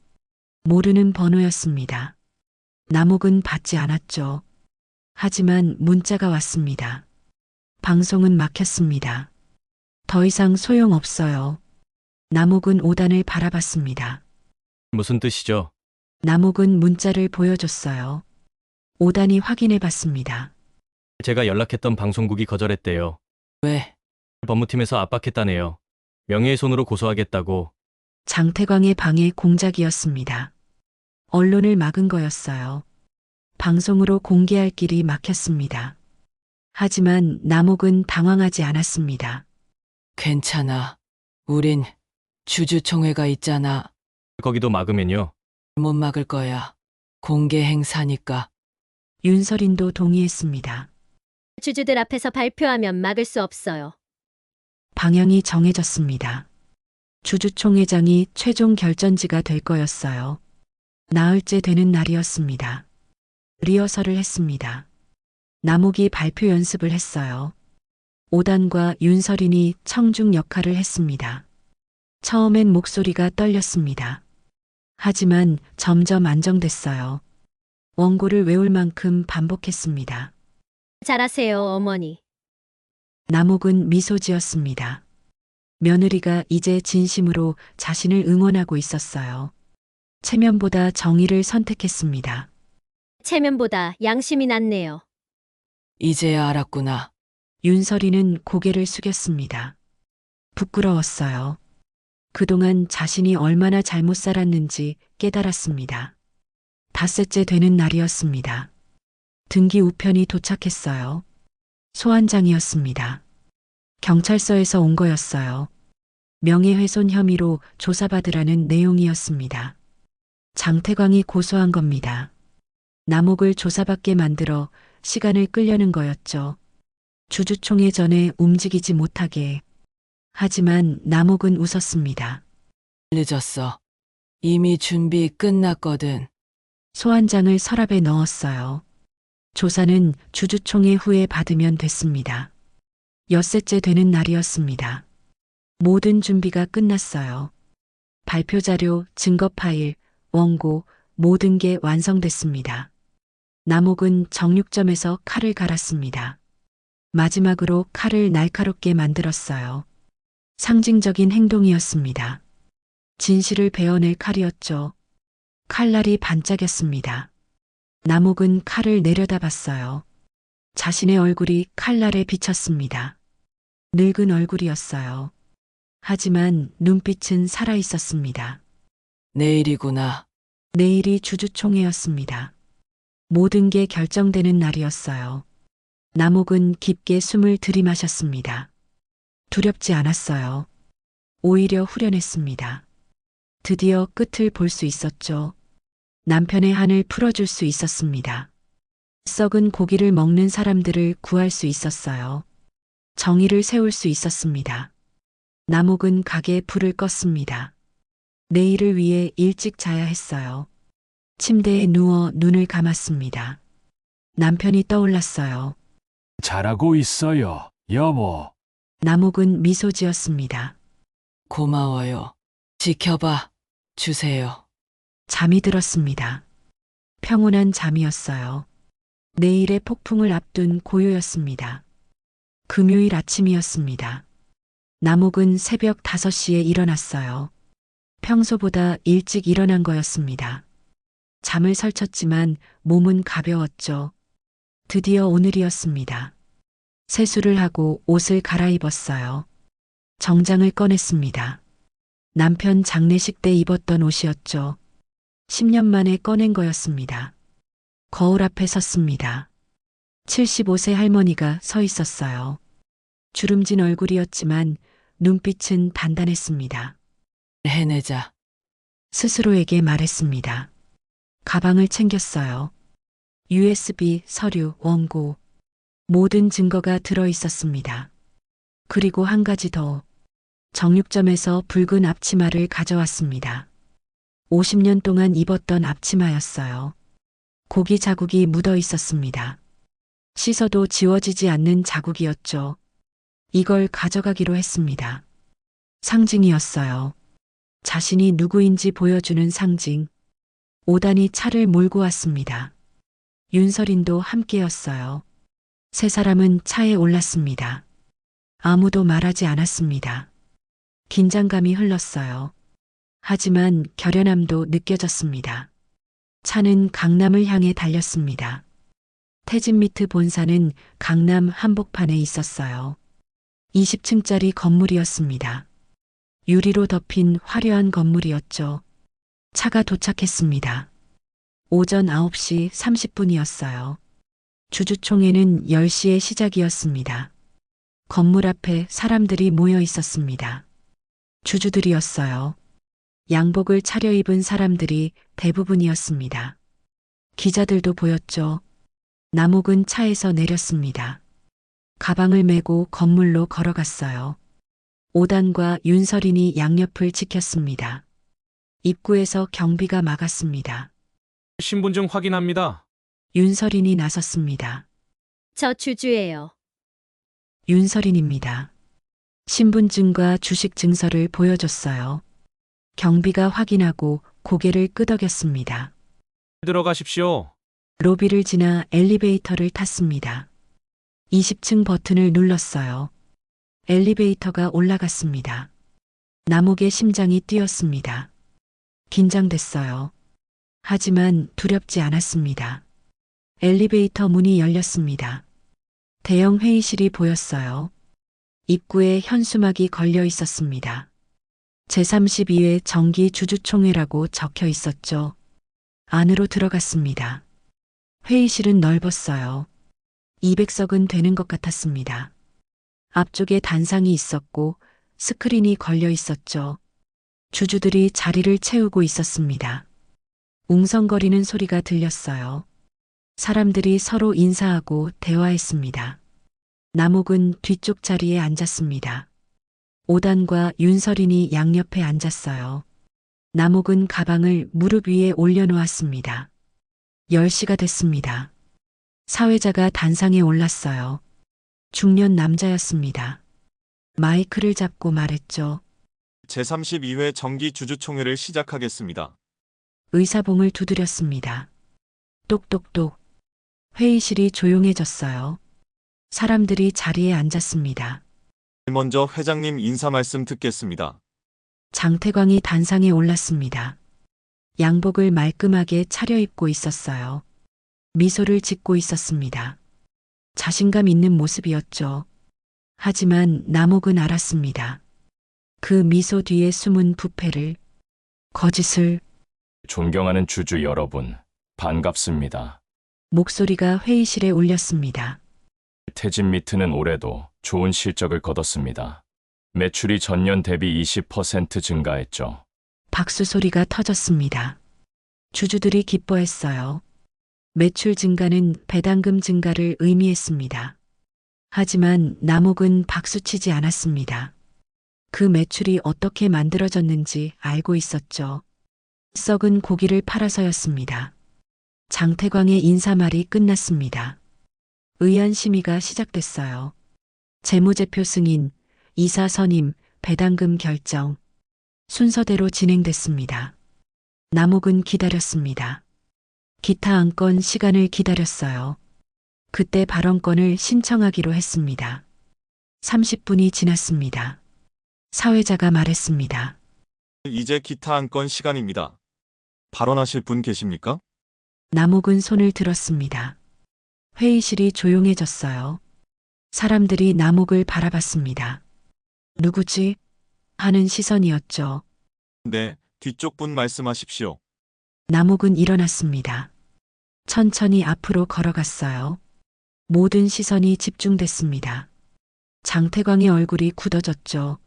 모르는 번호였습니다. 남욱은 받지 않았죠. 하지만 문자가 왔습니다. 방송은 막혔습니다. 더 이상 소용없어요. 남욱은 5단을 바라봤습니다. 무슨 뜻이죠? 남욱은 문자를 보여줬어요. 5단이 확인해 봤습니다. 제가 연락했던 방송국이 거절했대요. 왜? 법무팀에서 압박했다네요. 명예훼손으로 고소하겠다고. 장태광의 방해 공작이었습니다. 언론을 막은 거였어요. 방송으로 공개할 길이 막혔습니다. 하지만 남욱은 당황하지 않았습니다. 괜찮아. 우린 주주총회가 있잖아. 거기도 막으면요. 못 막을 거야. 공개 행사니까. 윤설인도 동의했습니다. 주주들 앞에서 발표하면 막을 수 없어요. 방향이 정해졌습니다. 주주총회장이 최종 결전지가 될 거였어요. 나흘째 되는 날이었습니다. 리허설을 했습니다. 남욱이 발표 연습을 했어요. 5단과 윤설인이 청중 역할을 했습니다. 처음엔 목소리가 떨렸습니다. 하지만 점점 안정됐어요. 원고를 외울 만큼 반복했습니다. 잘하세요, 어머니. 남욱은 미소 지었습니다. 며느리가 이제 진심으로 자신을 응원하고 있었어요. 체면보다 정의를 선택했습니다. 체면보다 양심이 낫네요. 이제야 알았구나. 윤설이는 고개를 숙였습니다. 부끄러웠어요. 그동안 자신이 얼마나 잘못 살았는지 깨달았습니다. 닷새째 되는 날이었습니다. 등기 우편이 도착했어요. 소환장이었습니다. 경찰서에서 온 거였어요. 명예훼손 혐의로 조사받으라는 내용이었습니다. 장태광이 고소한 겁니다. 남욱을 조사받게 만들어 시간을 끌려는 거였죠. 주주총회 전에 움직이지 못하게. 하지만 남욱은 웃었습니다. 늦었어. 이미 준비 끝났거든. 소환장을 서랍에 넣었어요. 조사는 주주총회 후에 받으면 됐습니다. 엿새째 되는 날이었습니다. 모든 준비가 끝났어요. 발표 자료, 증거 파일, 원고, 모든 게 완성됐습니다. 남욱은 정육점에서 칼을 갈았습니다. 마지막으로 칼을 날카롭게 만들었어요. 상징적인 행동이었습니다. 진실을 베어낼 칼이었죠. 칼날이 반짝였습니다. 남욱은 칼을 내려다봤어요. 자신의 얼굴이 칼날에 비쳤습니다. 늙은 얼굴이었어요. 하지만 눈빛은 살아있었습니다. 내일이구나. 내일이 주주총회였습니다. 모든 게 결정되는 날이었어요. 남욱은 깊게 숨을 들이마셨습니다. 두렵지 않았어요. 오히려 후련했습니다. 드디어 끝을 볼 수 있었죠. 남편의 한을 풀어줄 수 있었습니다. 썩은 고기를 먹는 사람들을 구할 수 있었어요. 정의를 세울 수 있었습니다. 남욱은 가게에 불을 껐습니다. 내일을 위해 일찍 자야 했어요. 침대에 누워 눈을 감았습니다. 남편이 떠올랐어요. 잘하고 있어요, 여보. 남욱은 미소 지었습니다. 고마워요. 지켜봐. 주세요. 잠이 들었습니다. 평온한 잠이었어요. 내일의 폭풍을 앞둔 고요였습니다. 금요일 아침이었습니다. 남욱은 새벽 5시에 일어났어요. 평소보다 일찍 일어난 거였습니다. 잠을 설쳤지만 몸은 가벼웠죠. 드디어 오늘이었습니다. 세수를 하고 옷을 갈아입었어요. 정장을 꺼냈습니다. 남편 장례식 때 입었던 옷이었죠. 10년 만에 꺼낸 거였습니다. 거울 앞에 섰습니다. 75세 할머니가 서 있었어요. 주름진 얼굴이었지만 눈빛은 단단했습니다. 해내자. 스스로에게 말했습니다. 가방을 챙겼어요. USB, 서류, 원고, 모든 증거가 들어 있었습니다. 그리고 한 가지 더. 정육점에서 붉은 앞치마를 가져왔습니다. 50년 동안 입었던 앞치마였어요. 고기 자국이 묻어 있었습니다. 씻어도 지워지지 않는 자국이었죠. 이걸 가져가기로 했습니다. 상징이었어요. 자신이 누구인지 보여주는 상징. 5단이 차를 몰고 왔습니다. 윤설인도 함께였어요. 세 사람은 차에 올랐습니다. 아무도 말하지 않았습니다. 긴장감이 흘렀어요. 하지만 결연함도 느껴졌습니다. 차는 강남을 향해 달렸습니다. 태진미트 본사는 강남 한복판에 있었어요. 20층짜리 건물이었습니다. 유리로 덮인 화려한 건물이었죠. 차가 도착했습니다. 오전 9시 30분이었어요. 주주총회는 10시의 시작이었습니다. 건물 앞에 사람들이 모여 있었습니다. 주주들이었어요. 양복을 차려입은 사람들이 대부분이었습니다. 기자들도 보였죠. 남욱은 차에서 내렸습니다. 가방을 메고 건물로 걸어갔어요. 5단과 윤설인이 양옆을 지켰습니다. 입구에서 경비가 막았습니다. 신분증 확인합니다. 윤설인이 나섰습니다. 저 주주예요. 윤설인입니다. 신분증과 주식 증서를 보여줬어요. 경비가 확인하고 고개를 끄덕였습니다. 들어가십시오. 로비를 지나 엘리베이터를 탔습니다. 20층 버튼을 눌렀어요. 엘리베이터가 올라갔습니다. 남욱의 심장이 뛰었습니다. 긴장됐어요. 하지만 두렵지 않았습니다. 엘리베이터 문이 열렸습니다. 대형 회의실이 보였어요. 입구에 현수막이 걸려 있었습니다. 제32회 정기 주주총회라고 적혀 있었죠. 안으로 들어갔습니다. 회의실은 넓었어요. 200석은 되는 것 같았습니다. 앞쪽에 단상이 있었고 스크린이 걸려 있었죠. 주주들이 자리를 채우고 있었습니다. 웅성거리는 소리가 들렸어요. 사람들이 서로 인사하고 대화했습니다. 남욱은 뒤쪽 자리에 앉았습니다. 5단과 윤설인이 양옆에 앉았어요. 남욱은 가방을 무릎 위에 올려놓았습니다. 10시가 됐습니다. 사회자가 단상에 올랐어요. 중년 남자였습니다. 마이크를 잡고 말했죠. 제32회 정기 주주총회를 시작하겠습니다. 의사봉을 두드렸습니다. 똑똑똑. 회의실이 조용해졌어요. 사람들이 자리에 앉았습니다. 먼저 회장님 인사 말씀 듣겠습니다. 장태광이 단상에 올랐습니다. 양복을 말끔하게 차려입고 있었어요. 미소를 짓고 있었습니다. 자신감 있는 모습이었죠. 하지만 남욱은 알았습니다. 그 미소 뒤에 숨은 부패를, 거짓을. 존경하는 주주 여러분, 반갑습니다. 목소리가 회의실에 울렸습니다. 태진미트는 올해도 좋은 실적을 거뒀습니다. 매출이 전년 대비 20% 증가했죠. 박수 소리가 터졌습니다. 주주들이 기뻐했어요. 매출 증가는 배당금 증가를 의미했습니다. 하지만 남욱은 박수치지 않았습니다. 그 매출이 어떻게 만들어졌는지 알고 있었죠. 썩은 고기를 팔아서였습니다. 장태광의 인사말이 끝났습니다. 의안 심의가 시작됐어요. 재무제표 승인, 이사 선임, 배당금 결정. 순서대로 진행됐습니다. 남욱은 기다렸습니다. 기타 안건 시간을 기다렸어요. 그때 발언권을 신청하기로 했습니다. 30분이 지났습니다. 사회자가 말했습니다. 이제 기타 안건 시간입니다. 발언하실 분 계십니까? 남욱은 손을 들었습니다. 회의실이 조용해졌어요. 사람들이 남욱을 바라봤습니다. 누구지? 하는 시선이었죠. 네, 뒤쪽 분 말씀하십시오. 남욱은 일어났습니다. 천천히 앞으로 걸어갔어요. 모든 시선이 집중됐습니다. 장태광의 얼굴이 굳어졌죠.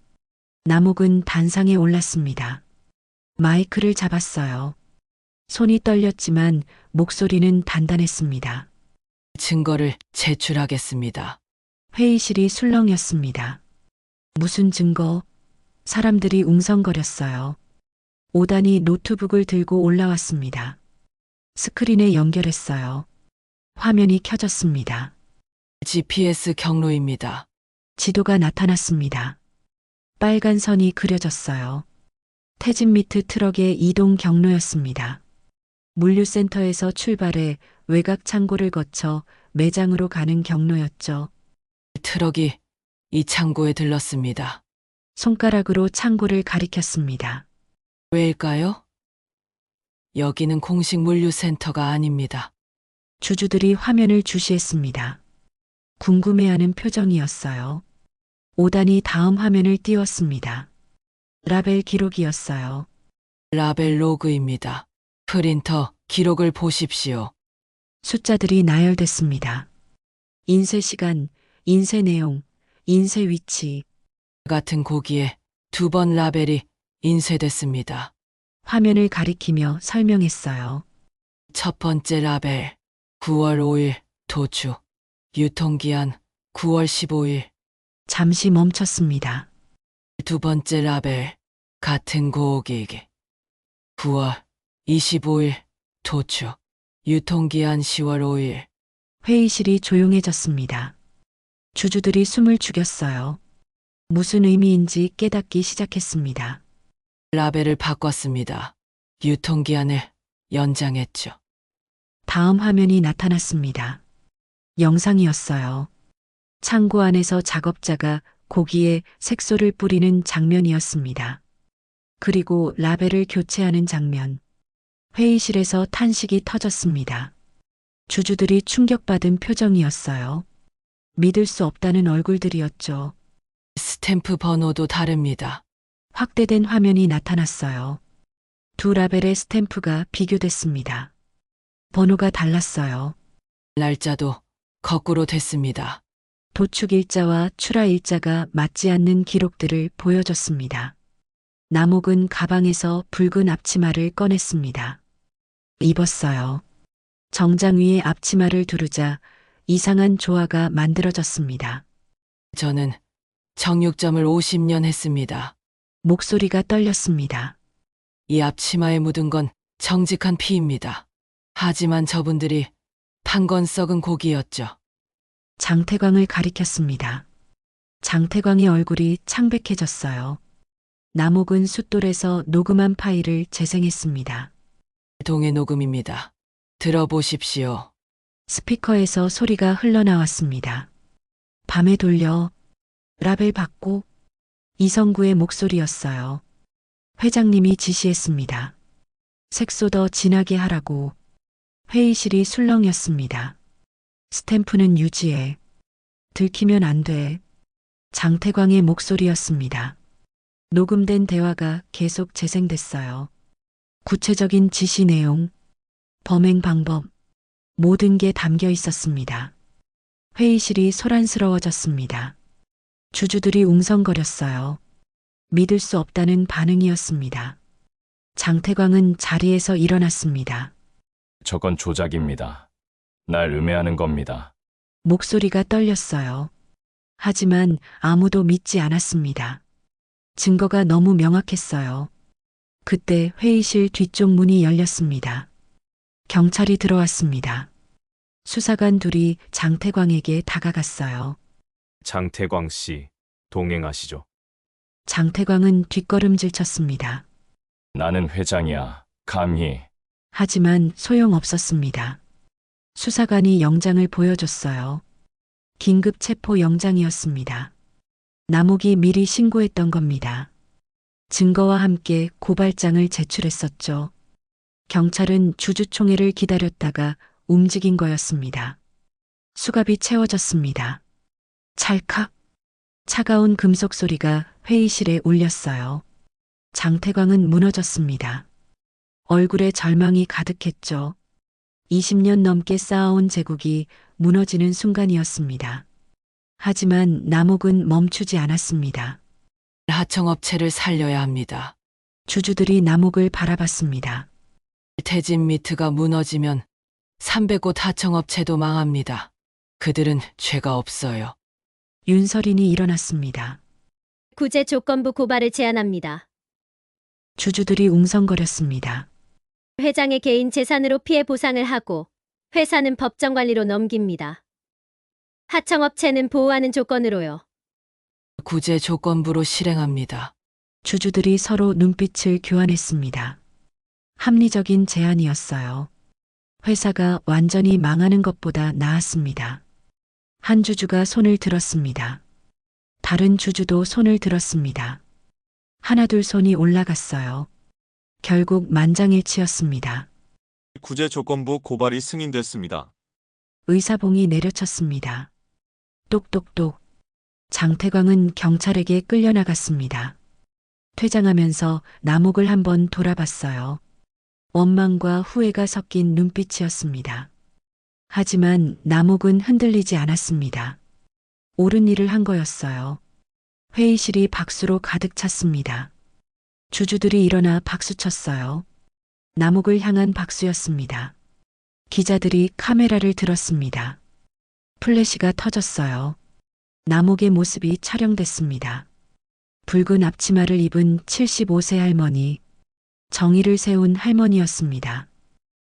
남욱은 단상에 올랐습니다. 마이크를 잡았어요. 손이 떨렸지만 목소리는 단단했습니다. 증거를 제출하겠습니다. 회의실이 술렁였습니다. 무슨 증거? 사람들이 웅성거렸어요. 5단이 노트북을 들고 올라왔습니다. 스크린에 연결했어요. 화면이 켜졌습니다. GPS 경로입니다. 지도가 나타났습니다. 빨간 선이 그려졌어요. 태진미트 트럭의 이동 경로였습니다. 물류센터에서 출발해 외곽 창고를 거쳐 매장으로 가는 경로였죠. 트럭이 이 창고에 들렀습니다. 손가락으로 창고를 가리켰습니다. 왜일까요? 여기는 공식 물류센터가 아닙니다. 주주들이 화면을 주시했습니다. 궁금해하는 표정이었어요. 5단이 다음 화면을 띄웠습니다. 라벨 기록이었어요. 라벨 로그입니다. 프린터 기록을 보십시오. 숫자들이 나열됐습니다. 인쇄 시간, 인쇄 내용, 인쇄 위치, 같은 고기에 2번 라벨이 인쇄됐습니다. 화면을 가리키며 설명했어요. 첫 번째 라벨 9월 5일 도축, 유통기한 9월 15일. 잠시 멈췄습니다. 두 번째 라벨 같은 고기 9월 25일 도축, 유통기한 10월 5일. 회의실이 조용해졌습니다. 주주들이 숨을 죽였어요. 무슨 의미인지 깨닫기 시작했습니다. 라벨을 바꿨습니다. 유통기한을 연장했죠. 다음 화면이 나타났습니다. 영상이었어요. 창고 안에서 작업자가 고기에 색소를 뿌리는 장면이었습니다. 그리고 라벨을 교체하는 장면. 회의실에서 탄식이 터졌습니다. 주주들이 충격받은 표정이었어요. 믿을 수 없다는 얼굴들이었죠. 스탬프 번호도 다릅니다. 확대된 화면이 나타났어요. 두 라벨의 스탬프가 비교됐습니다. 번호가 달랐어요. 날짜도 거꾸로 됐습니다. 도축 일자와 출하 일자가 맞지 않는 기록들을 보여줬습니다. 남옥은 가방에서 붉은 앞치마를 꺼냈습니다. 입었어요. 정장 위에 앞치마를 두르자 이상한 조화가 만들어졌습니다. 저는 정육점을 50년 했습니다. 목소리가 떨렸습니다. 이 앞치마에 묻은 건 정직한 피입니다. 하지만 저분들이 판 건 썩은 고기였죠. 장태광을 가리켰습니다. 장태광의 얼굴이 창백해졌어요. 남옥은 숫돌에서 녹음한 파일을 재생했습니다. 동해 녹음입니다. 들어보십시오. 스피커에서 소리가 흘러나왔습니다. 밤에 돌려 라벨 받고 이성구의 목소리였어요. 회장님이 지시했습니다. 색소 더 진하게 하라고. 회의실이 술렁였습니다. 스탬프는 유지해. 들키면 안 돼. 장태광의 목소리였습니다. 녹음된 대화가 계속 재생됐어요. 구체적인 지시 내용, 범행 방법, 모든 게 담겨 있었습니다. 회의실이 소란스러워졌습니다. 주주들이 웅성거렸어요. 믿을 수 없다는 반응이었습니다. 장태광은 자리에서 일어났습니다. 저건 조작입니다. 날 음해하는 겁니다. 목소리가 떨렸어요. 하지만 아무도 믿지 않았습니다. 증거가 너무 명확했어요. 그때 회의실 뒤쪽 문이 열렸습니다. 경찰이 들어왔습니다. 수사관 둘이 장태광에게 다가갔어요. 장태광 씨, 동행하시죠. 장태광은 뒷걸음질 쳤습니다. 나는 회장이야. 감히. 하지만 소용없었습니다. 수사관이 영장을 보여줬어요. 긴급 체포 영장이었습니다. 남옥이 미리 신고했던 겁니다. 증거와 함께 고발장을 제출했었죠. 경찰은 주주총회를 기다렸다가 움직인 거였습니다. 수갑이 채워졌습니다. 찰칵. 차가운 금속 소리가 회의실에 울렸어요. 장태광은 무너졌습니다. 얼굴에 절망이 가득했죠. 20년 넘게 쌓아온 제국이 무너지는 순간이었습니다. 하지만 남옥은 멈추지 않았습니다. 하청업체를 살려야 합니다. 주주들이 남옥을 바라봤습니다. 태진미트가 무너지면 300곳 하청업체도 망합니다. 그들은 죄가 없어요. 윤설인이 일어났습니다. 구제 조건부 고발을 제안합니다. 주주들이 웅성거렸습니다. 회장의 개인 재산으로 피해 보상을 하고 회사는 법정 관리로 넘깁니다. 하청업체는 보호하는 조건으로요. 구제 조건부로 실행합니다. 주주들이 서로 눈빛을 교환했습니다. 합리적인 제안이었어요. 회사가 완전히 망하는 것보다 나았습니다. 한 주주가 손을 들었습니다. 다른 주주도 손을 들었습니다. 하나둘 손이 올라갔어요. 결국 만장일치였습니다. 구제 조건부 고발이 승인됐습니다. 의사봉이 내려쳤습니다. 똑똑똑. 장태광은 경찰에게 끌려나갔습니다. 퇴장하면서 남옥을 한번 돌아봤어요. 원망과 후회가 섞인 눈빛이었습니다. 하지만 남옥은 흔들리지 않았습니다. 옳은 일을 한 거였어요. 회의실이 박수로 가득 찼습니다. 주주들이 일어나 박수쳤어요. 남옥을 향한 박수였습니다. 기자들이 카메라를 들었습니다. 플래시가 터졌어요. 남옥의 모습이 촬영됐습니다. 붉은 앞치마를 입은 75세 할머니, 정의를 세운 할머니였습니다.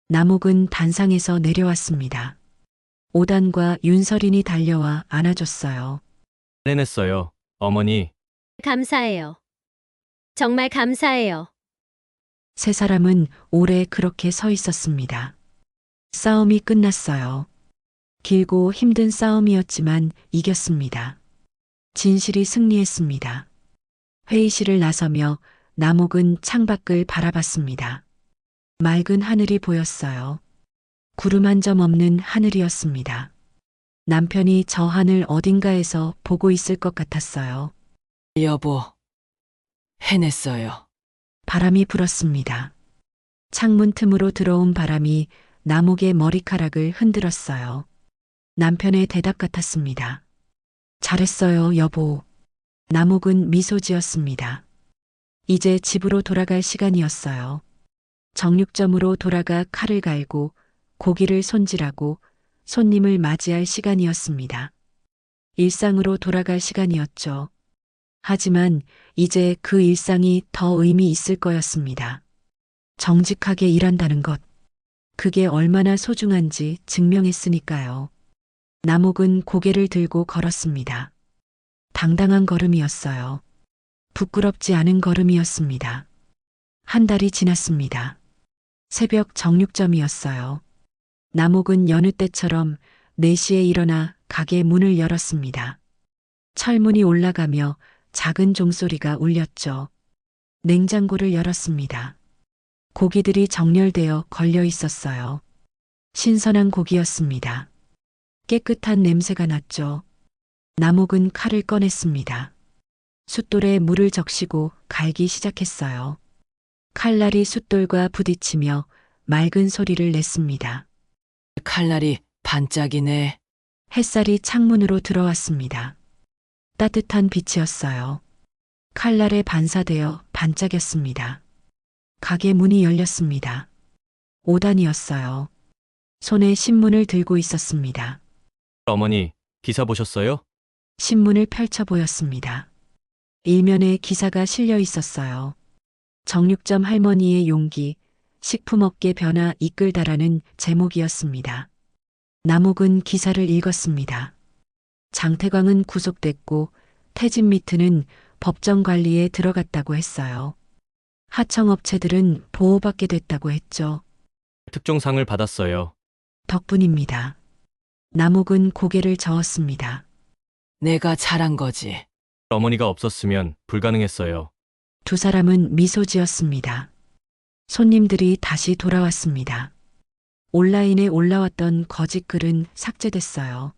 남옥은 단상에서 내려왔습니다. 오단과 윤설인이 달려와 안아줬어요. 해냈어요. 어머니, 감사해요. 정말 감사해요. 세 사람은 오래 그렇게 서 있었습니다. 싸움이 끝났어요. 길고 힘든 싸움이었지만 이겼습니다. 진실이 승리했습니다. 회의실을 나서며 남옥은 창밖을 바라봤습니다. 맑은 하늘이 보였어요. 구름 한 점 없는 하늘이었습니다. 남편이 저 하늘 어딘가에서 보고 있을 것 같았어요. 여보, 해냈어요. 바람이 불었습니다. 창문 틈으로 들어온 바람이 남옥의 머리카락을 흔들었어요. 남편의 대답 같았습니다. 잘했어요, 여보. 남옥은 미소 지었습니다. 이제 집으로 돌아갈 시간이었어요. 정육점으로 돌아가 칼을 갈고 고기를 손질하고 손님을 맞이할 시간이었습니다. 일상으로 돌아갈 시간이었죠. 하지만 이제 그 일상이 더 의미 있을 거였습니다. 정직하게 일한다는 것. 그게 얼마나 소중한지 증명했으니까요. 남옥은 고개를 들고 걸었습니다. 당당한 걸음이었어요. 부끄럽지 않은 걸음이었습니다. 한 달이 지났습니다. 새벽 정육점이었어요. 남옥은 여느 때처럼 4시에 일어나 가게 문을 열었습니다. 철문이 올라가며 작은 종소리가 울렸죠. 냉장고를 열었습니다. 고기들이 정렬되어 걸려 있었어요. 신선한 고기였습니다. 깨끗한 냄새가 났죠. 남옥은 칼을 꺼냈습니다. 숫돌에 물을 적시고 갈기 시작했어요. 칼날이 숫돌과 부딪히며 맑은 소리를 냈습니다. 칼날이 반짝이네. 햇살이 창문으로 들어왔습니다. 따뜻한 빛이었어요. 칼날에 반사되어 반짝였습니다. 가게 문이 열렸습니다. 오단이었어요. 손에 신문을 들고 있었습니다. 어머니, 기사 보셨어요? 신문을 펼쳐 보였습니다. 일면에 기사가 실려 있었어요. 정육점 할머니의 용기, 식품업계 변화 이끌다라는 제목이었습니다. 남옥은 기사를 읽었습니다. 장태광은 구속됐고 태진미트는 법정 관리에 들어갔다고 했어요. 하청업체들은 보호받게 됐다고 했죠. 특종상을 받았어요. 덕분입니다. 남옥은 고개를 저었습니다. 내가 잘한 거지. 어머니가 없었으면 불가능했어요. 두 사람은 미소 지었습니다. 손님들이 다시 돌아왔습니다. 온라인에 올라왔던 거짓 글은 삭제됐어요.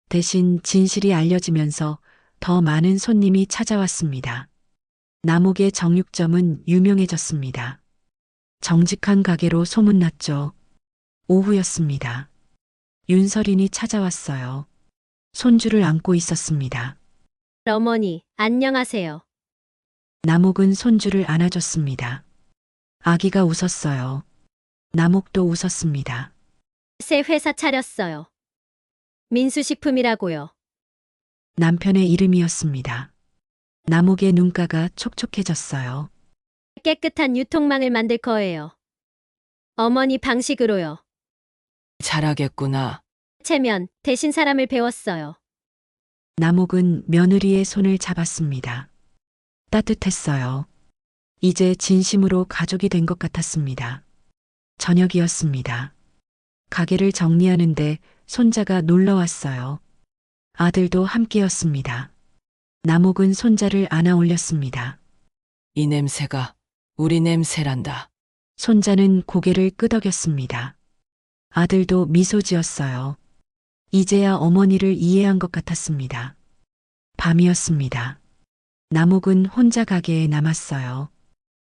대신 진실이 알려지면서 더 많은 손님이 찾아왔습니다. 남옥의 정육점은 유명해졌습니다. 정직한 가게로 소문났죠. 오후였습니다. 윤설인이 찾아왔어요. 손주를 안고 있었습니다. 어머니, 안녕하세요. 남옥은 손주를 안아줬습니다. 아기가 웃었어요. 남옥도 웃었습니다. 새 회사 차렸어요. 민수식품이라고요. 남편의 이름이었습니다. 남옥의 눈가가 촉촉해졌어요. 깨끗한 유통망을 만들 거예요. 어머니 방식으로요. 잘하겠구나. 체면, 대신 사람을 배웠어요. 남옥은 며느리의 손을 잡았습니다. 따뜻했어요. 이제 진심으로 가족이 된 것 같았습니다. 저녁이었습니다. 가게를 정리하는데 손자가 놀러 왔어요. 아들도 함께였습니다. 남옥은 손자를 안아 올렸습니다. 이 냄새가 우리 냄새란다. 손자는 고개를 끄덕였습니다. 아들도 미소 지었어요. 이제야 어머니를 이해한 것 같았습니다. 밤이었습니다. 남옥은 혼자 가게에 남았어요.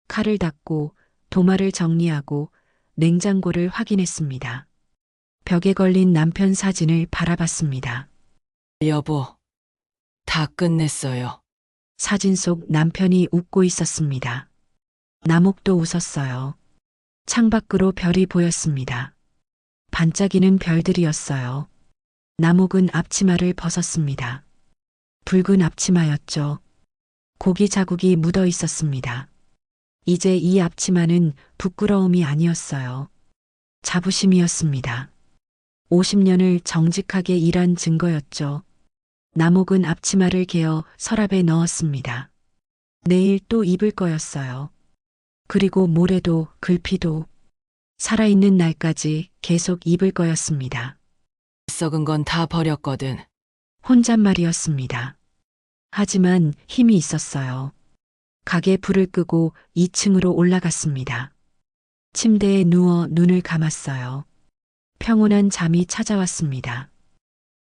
칼을 닦고 도마를 정리하고 냉장고를 확인했습니다. 벽에 걸린 남편 사진을 바라봤습니다. 여보, 다 끝냈어요. 사진 속 남편이 웃고 있었습니다. 남옥도 웃었어요. 창밖으로 별이 보였습니다. 반짝이는 별들이었어요. 남옥은 앞치마를 벗었습니다. 붉은 앞치마였죠. 고기 자국이 묻어 있었습니다. 이제 이 앞치마는 부끄러움이 아니었어요. 자부심이었습니다. 50년을 정직하게 일한 증거였죠. 남옥은 앞치마를 개어 서랍에 넣었습니다. 내일 또 입을 거였어요. 그리고 모레도 글피도 살아있는 날까지 계속 입을 거였습니다. 썩은 건 다 버렸거든. 혼잣말이었습니다. 하지만 힘이 있었어요. 가게 불을 끄고 2층으로 올라갔습니다. 침대에 누워 눈을 감았어요. 평온한 잠이 찾아왔습니다.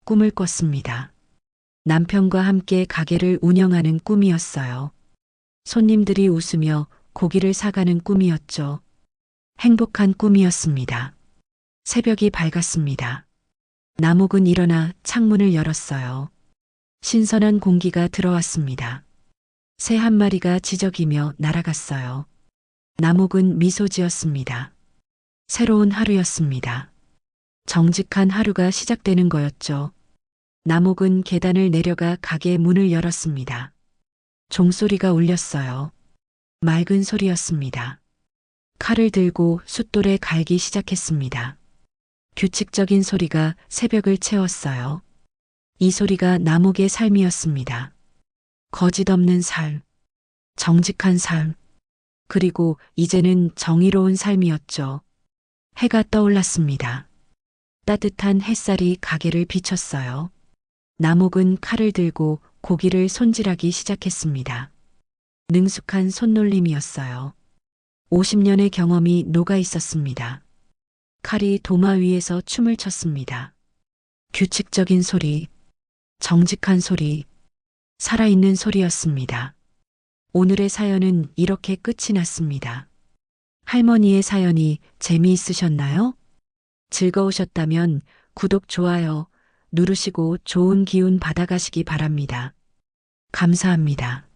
꿈을 꿨습니다. 남편과 함께 가게를 운영하는 꿈이었어요. 손님들이 웃으며 고기를 사가는 꿈이었죠. 행복한 꿈이었습니다. 새벽이 밝았습니다. 남옥은 일어나 창문을 열었어요. 신선한 공기가 들어왔습니다. 새 한 마리가 지저귀며 날아갔어요. 남옥은 미소 지었습니다. 새로운 하루였습니다. 정직한 하루가 시작되는 거였죠. 남옥은 계단을 내려가 가게 문을 열었습니다. 종소리가 울렸어요. 맑은 소리였습니다. 칼을 들고 숫돌에 갈기 시작했습니다. 규칙적인 소리가 새벽을 채웠어요. 이 소리가 남옥의 삶이었습니다. 거짓 없는 삶, 정직한 삶, 그리고 이제는 정의로운 삶이었죠. 해가 떠올랐습니다. 따뜻한 햇살이 가게를 비췄어요. 남옥은 칼을 들고 고기를 손질하기 시작했습니다. 능숙한 손놀림이었어요. 50년의 경험이 녹아 있었습니다. 칼이 도마 위에서 춤을 췄습니다. 규칙적인 소리, 정직한 소리, 살아있는 소리였습니다. 오늘의 사연은 이렇게 끝이 났습니다. 할머니의 사연이 재미있으셨나요? 즐거우셨다면 구독, 좋아요 누르시고 좋은 기운 받아가시기 바랍니다. 감사합니다.